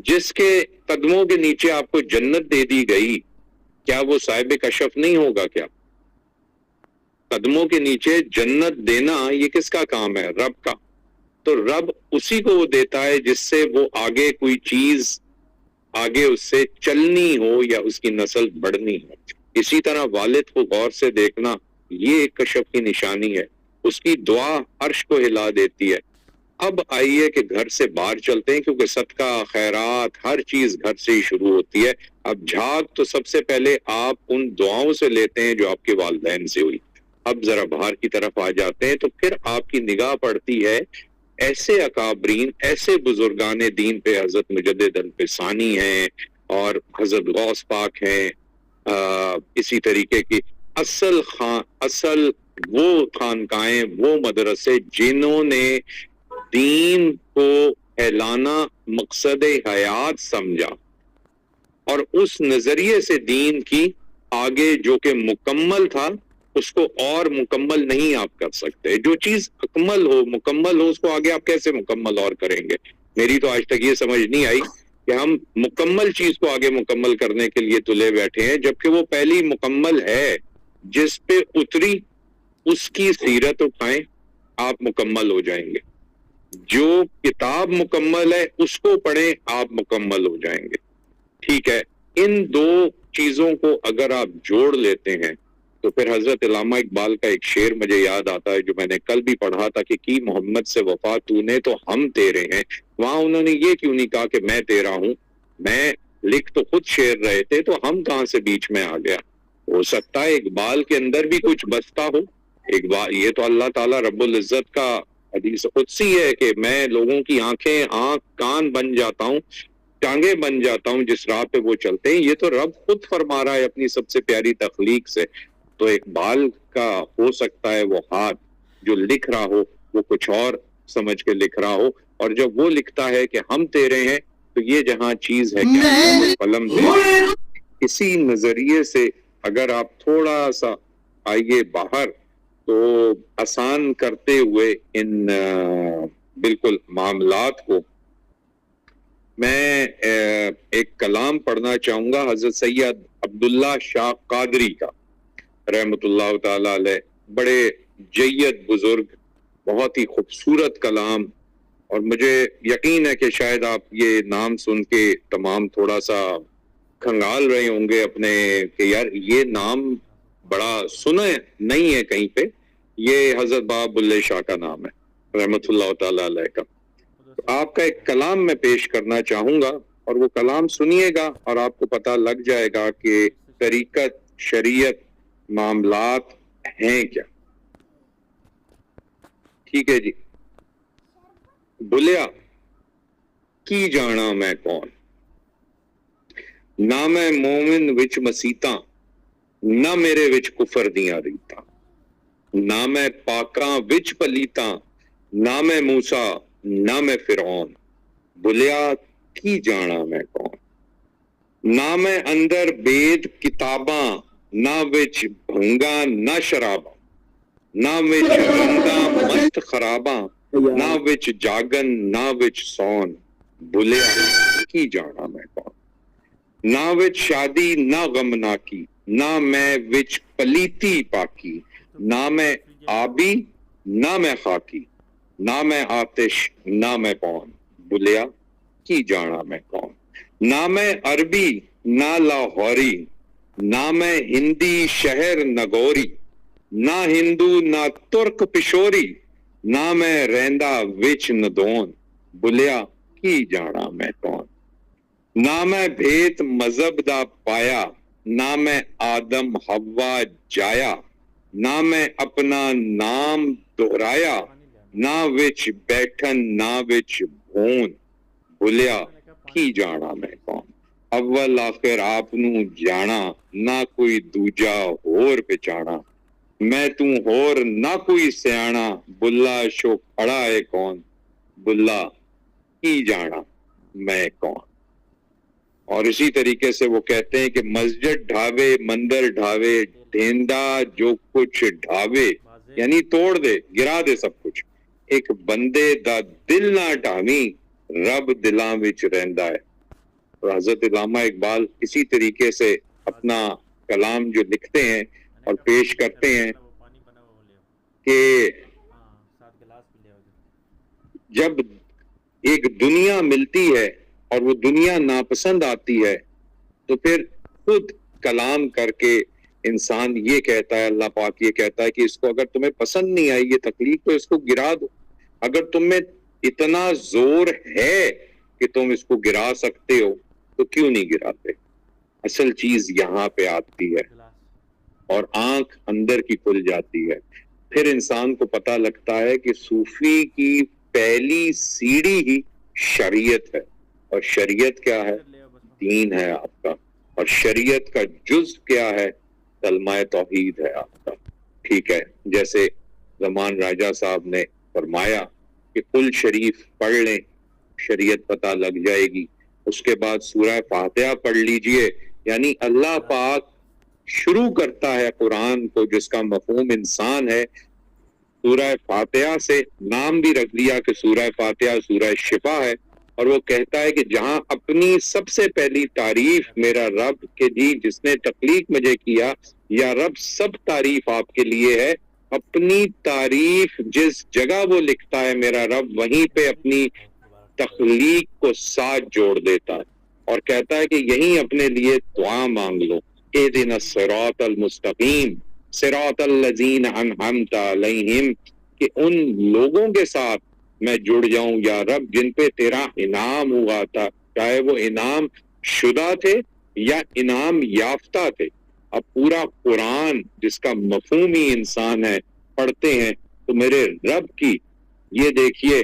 جس کے قدموں کے نیچے آپ کو جنت دے دی گئی, کیا وہ صاحب کشف نہیں ہوگا؟ کیا قدموں کے نیچے جنت دینا یہ کس کا کام ہے؟ رب کا. تو رب اسی کو وہ دیتا ہے جس سے وہ آگے کوئی چیز آگے اس سے چلنی ہو یا اس کی نسل بڑھنی ہو. اسی طرح والد کو غور سے دیکھنا یہ ایک کشف کی نشانی ہے. اس کی دعا عرش کو ہلا دیتی ہے. اب آئیے کہ گھر سے باہر چلتے ہیں, کیونکہ صدقہ خیرات ہر چیز گھر سے ہی شروع ہوتی ہے. اب جھاگ تو سب سے پہلے آپ ان دعاؤں سے لیتے ہیں جو آپ کے والدین سے ہوئی. اب ذرا باہر کی طرف آ جاتے ہیں تو پھر آپ کی نگاہ پڑتی ہے ایسے اکابرین, ایسے بزرگان دین پہ. حضرت مجدد الفسانی ہیں اور حضرت غوث پاک ہیں, اسی طریقے کی اصل وہ خانقاہیں, وہ مدرسے جنہوں نے دین کو پھیلانا مقصد حیات سمجھا اور اس نظریے سے دین کی آگے جو کہ مکمل تھا اس کو اور مکمل نہیں آپ کر سکتے. جو چیز اکمل ہو, مکمل ہو, اس کو آگے آپ کیسے مکمل اور کریں گے؟ میری تو آج تک یہ سمجھ نہیں آئی کہ ہم مکمل چیز کو آگے مکمل کرنے کے لیے تلے بیٹھے ہیں, جبکہ وہ پہلی مکمل ہے جس پہ اتری اس کی سیرت اٹھائیں, آپ مکمل ہو جائیں گے. جو کتاب مکمل ہے اس کو پڑھیں, آپ مکمل ہو جائیں گے. ٹھیک ہے, ان دو چیزوں کو اگر آپ جوڑ لیتے ہیں تو پھر حضرت علامہ اقبال کا ایک شعر مجھے یاد آتا ہے جو میں نے کل بھی پڑھا تھا کہ کی محمد سے وفا تو نے تو ہم تیرے ہیں. وہاں انہوں نے یہ کیوں نہیں کہا کہ میں تیرا ہوں, میں لکھ تو خود شعر رہے تھے, تو ہم کہاں سے بیچ میں آ گیا؟ ہو سکتا ہے اقبال کے اندر بھی کچھ بستا ہو. اقبال, یہ تو اللہ تعالیٰ رب العزت کا حدیث قدسی ہے کہ میں لوگوں کی آنکھیں, آنکھ, کان بن جاتا ہوں, ٹانگیں بن جاتا ہوں جس راہ پہ وہ چلتے ہیں. یہ تو رب خود فرما رہا ہے اپنی سب سے پیاری تخلیق سے. تو اقبال کا ہو سکتا ہے وہ ہاتھ جو لکھ رہا ہو وہ کچھ اور سمجھ کے لکھ رہا ہو, اور جب وہ لکھتا ہے کہ ہم تیرے ہیں تو یہ جہاں چیز ہے کہ اللہ کو قلم دے. اسی نظریے سے اگر آپ تھوڑا سا آئیے باہر تو آسان کرتے ہوئے ان بالکل معاملات کو, میں ایک کلام پڑھنا چاہوں گا حضرت سید عبداللہ شاہ قادری کا رحمۃ اللہ تعالی علیہ. بڑے جید بزرگ, بہت ہی خوبصورت کلام, اور مجھے یقین ہے کہ شاید آپ یہ نام سن کے تمام تھوڑا سا کھنگال رہے ہوں گے اپنے کہ یار یہ نام بڑا سنا نہیں ہے کہیں پہ. یہ حضرت بابا بلے شاہ کا نام ہے رحمۃ اللہ تعالی علیہ کا. آپ کا ایک کلام میں پیش کرنا چاہوں گا اور وہ کلام سنیے گا اور آپ کو پتہ لگ جائے گا کہ طریقت, شریعت, معاملات ہیں کیا. ٹھیک ہے جی. بلیا کی جانا میں کون, نہ میں مومن وچ مسیتاں, نہ میرے وچ کفر دیاں ریتاں, نہ میں پاکاں وچ پلیتاں, نہ میں موسیٰ نہ میں فرعون. بلیا کی جانا میں کون, نہ میں اندر بید کتاباں, نہ وچ بھنگاں نہ شراباں, نہ وچ رنداں مست خراباں, نہ وچ جاگن نہ وچ سون. بلیا کی جانا میں کون, نہ وچ شادی نہ غمناکی, نہ میں وچ پلیتی پاکی, نہ میں آبی نہ میں خاکی, نہ میں آتش نہ میں پون. بلیا کی جانا میں کون, نہ میں عربی نہ لاہوری, نہ میں ہندی شہر نگوری, نہ ہندو نہ ترک پشوری, نہ میں رہندا وچ ندون. بلیا کی جانا میں کون. نہ میں بھیت مذہب دا پایا، نہ میں آدم حوا جایا، نہ میں اپنا نام دہرایا، نہ وچ بیٹھن نہ وچ بھون، بھولیا کی جانا میں کون، اول آخر آپ نو جانا، نہ کوئی دوجا ہور پہچانا، میں تو ہور نہ کوئی سیانا، بلا شو کھڑا ہے کون، بلا کی جانا میں کون۔ اور اسی طریقے سے وہ کہتے ہیں کہ مسجد ڈھاوے مندر ڈھاوے، ڈھیندا جو کچھ ڈھاوے، یعنی توڑ دے گرا دے سب کچھ، ایک بندے دا دل نہ ڈھاویں، رب دلاں وچ رہندا ہے۔ اور حضرت علامہ اقبال اسی طریقے سے اپنا کلام جو لکھتے ہیں اور پیش کرتے ہیں کہ جب ایک دنیا ملتی ہے اور وہ دنیا ناپسند آتی ہے تو پھر خود کلام کر کے انسان یہ کہتا ہے، اللہ پاک یہ کہتا ہے کہ اس کو اگر تمہیں پسند نہیں آئی یہ تکلیف تو اس کو گرا دو، اگر تم میں اتنا زور ہے کہ تم اس کو گرا سکتے ہو تو کیوں نہیں گراتے۔ اصل چیز یہاں پہ آتی ہے اور آنکھ اندر کی کھل جاتی ہے، پھر انسان کو پتہ لگتا ہے کہ صوفی کی پہلی سیڑھی ہی شریعت ہے، اور شریعت کیا ہے؟ دین ہے آپ کا، اور شریعت کا جز کیا ہے؟ کلمہ توحید ہے آپ کا۔ ٹھیک ہے، جیسے زمان راجہ صاحب نے فرمایا کہ قل شریف پڑھ لیں شریعت پتہ لگ جائے گی، اس کے بعد سورہ فاتحہ پڑھ لیجئے، یعنی اللہ پاک شروع کرتا ہے قرآن کو جس کا مفہوم انسان ہے سورہ فاتحہ سے، نام بھی رکھ دیا کہ سورہ فاتحہ سورہ شفا ہے، اور وہ کہتا ہے کہ جہاں اپنی سب سے پہلی تعریف میرا رب کے جی جس نے تخلیق مجھے کیا، یا رب سب تعریف آپ کے لیے ہے، اپنی تعریف جس جگہ وہ لکھتا ہے میرا رب وہیں پہ اپنی تخلیق کو ساتھ جوڑ دیتا ہے اور کہتا ہے کہ یہیں اپنے لیے دعا مانگ لو، اہدنا الصراط المستقیم صراط الذین انعمت علیہم، کہ ان لوگوں کے ساتھ میں جڑ جاؤں یا رب جن پہ تیرا انعام ہوا تھا، چاہے وہ انعام شدہ تھے یا انعام یافتہ تھے۔ اب پورا قرآن جس کا مفہوم ہی انسان ہے پڑھتے ہیں تو میرے رب کی یہ دیکھیے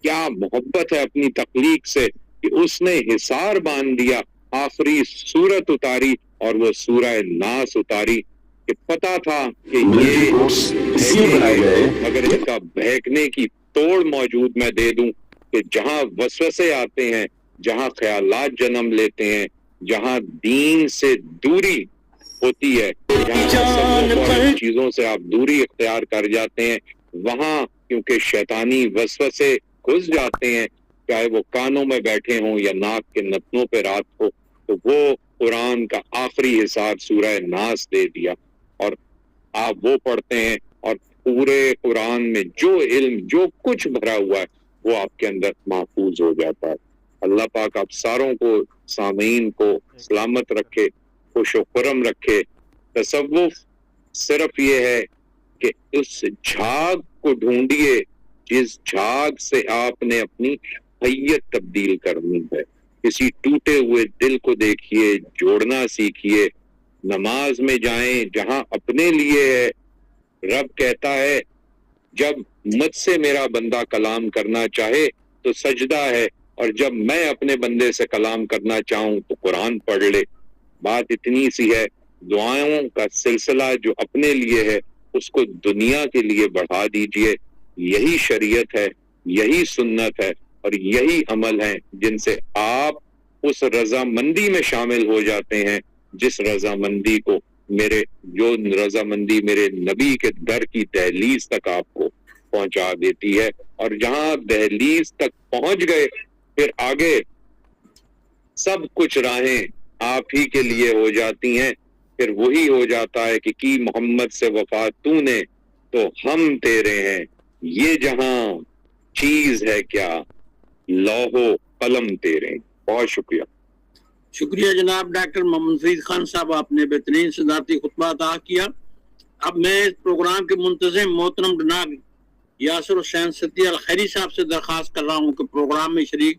کیا محبت ہے اپنی تخلیق سے کہ اس نے حصار باندھ دیا، آخری سورت اتاری اور وہ سورہ ناس اتاری کہ پتا تھا کہ یہ مگر اس کا بہکنے کی توڑ موجود میں دے دوں کہ جہاں وسوسے آتے ہیں، جہاں خیالات جنم لیتے ہیں، جہاں دین سے دوری ہوتی ہے، جہاں چیزوں سے آپ دوری اختیار کر جاتے ہیں، وہاں کیونکہ شیطانی وسوسے گھس جاتے ہیں، چاہے وہ کانوں میں بیٹھے ہوں یا ناک کے نتنوں پہ رات ہو، تو وہ قرآن کا آخری حصار سورہ ناس دے دیا اور آپ وہ پڑھتے ہیں اور پورے قرآن میں جو علم جو کچھ بھرا ہوا ہے وہ آپ کے اندر محفوظ ہو جاتا ہے۔ اللہ پاک آپ ساروں کو سامعین کو سلامت رکھے، خوش و خرم رکھے۔ تصوف صرف یہ ہے کہ اس جھاگ کو ڈھونڈیے جس جھاگ سے آپ نے اپنی حیت تبدیل کرنی ہے۔ کسی ٹوٹے ہوئے دل کو دیکھیے، جوڑنا سیکھیے، نماز میں جائیں جہاں اپنے لیے ہے۔ رب کہتا ہے جب مجھ سے میرا بندہ کلام کرنا چاہے تو سجدہ ہے، اور جب میں اپنے بندے سے کلام کرنا چاہوں تو قرآن پڑھ لے۔ بات اتنی سی ہے، دعاؤں کا سلسلہ جو اپنے لیے ہے اس کو دنیا کے لیے بڑھا دیجئے۔ یہی شریعت ہے، یہی سنت ہے اور یہی عمل ہے جن سے آپ اس رضامندی میں شامل ہو جاتے ہیں جس رضامندی کو جو رضامندی میرے نبی کے در کی دہلیز تک آپ کو پہنچا دیتی ہے، اور جہاں دہلیز تک پہنچ گئے پھر آگے سب کچھ راہیں آپ ہی کے لیے ہو جاتی ہیں۔ پھر وہی ہو جاتا ہے کہ کی محمد سے وفا تو نے تو ہم تیرے ہیں، یہ جہاں چیز ہے کیا لوح و قلم تیرے۔ بہت شکریہ۔ شکریہ جناب ڈاکٹر محمد فرید خان صاحب، آپ نے بہترین صدارتی خطبہ عطا کیا۔ اب میں اس پروگرام کے منتظم محترم جناب یاسر حسین صدیق الخیری صاحب سے درخواست کر رہا ہوں کہ پروگرام میں شریک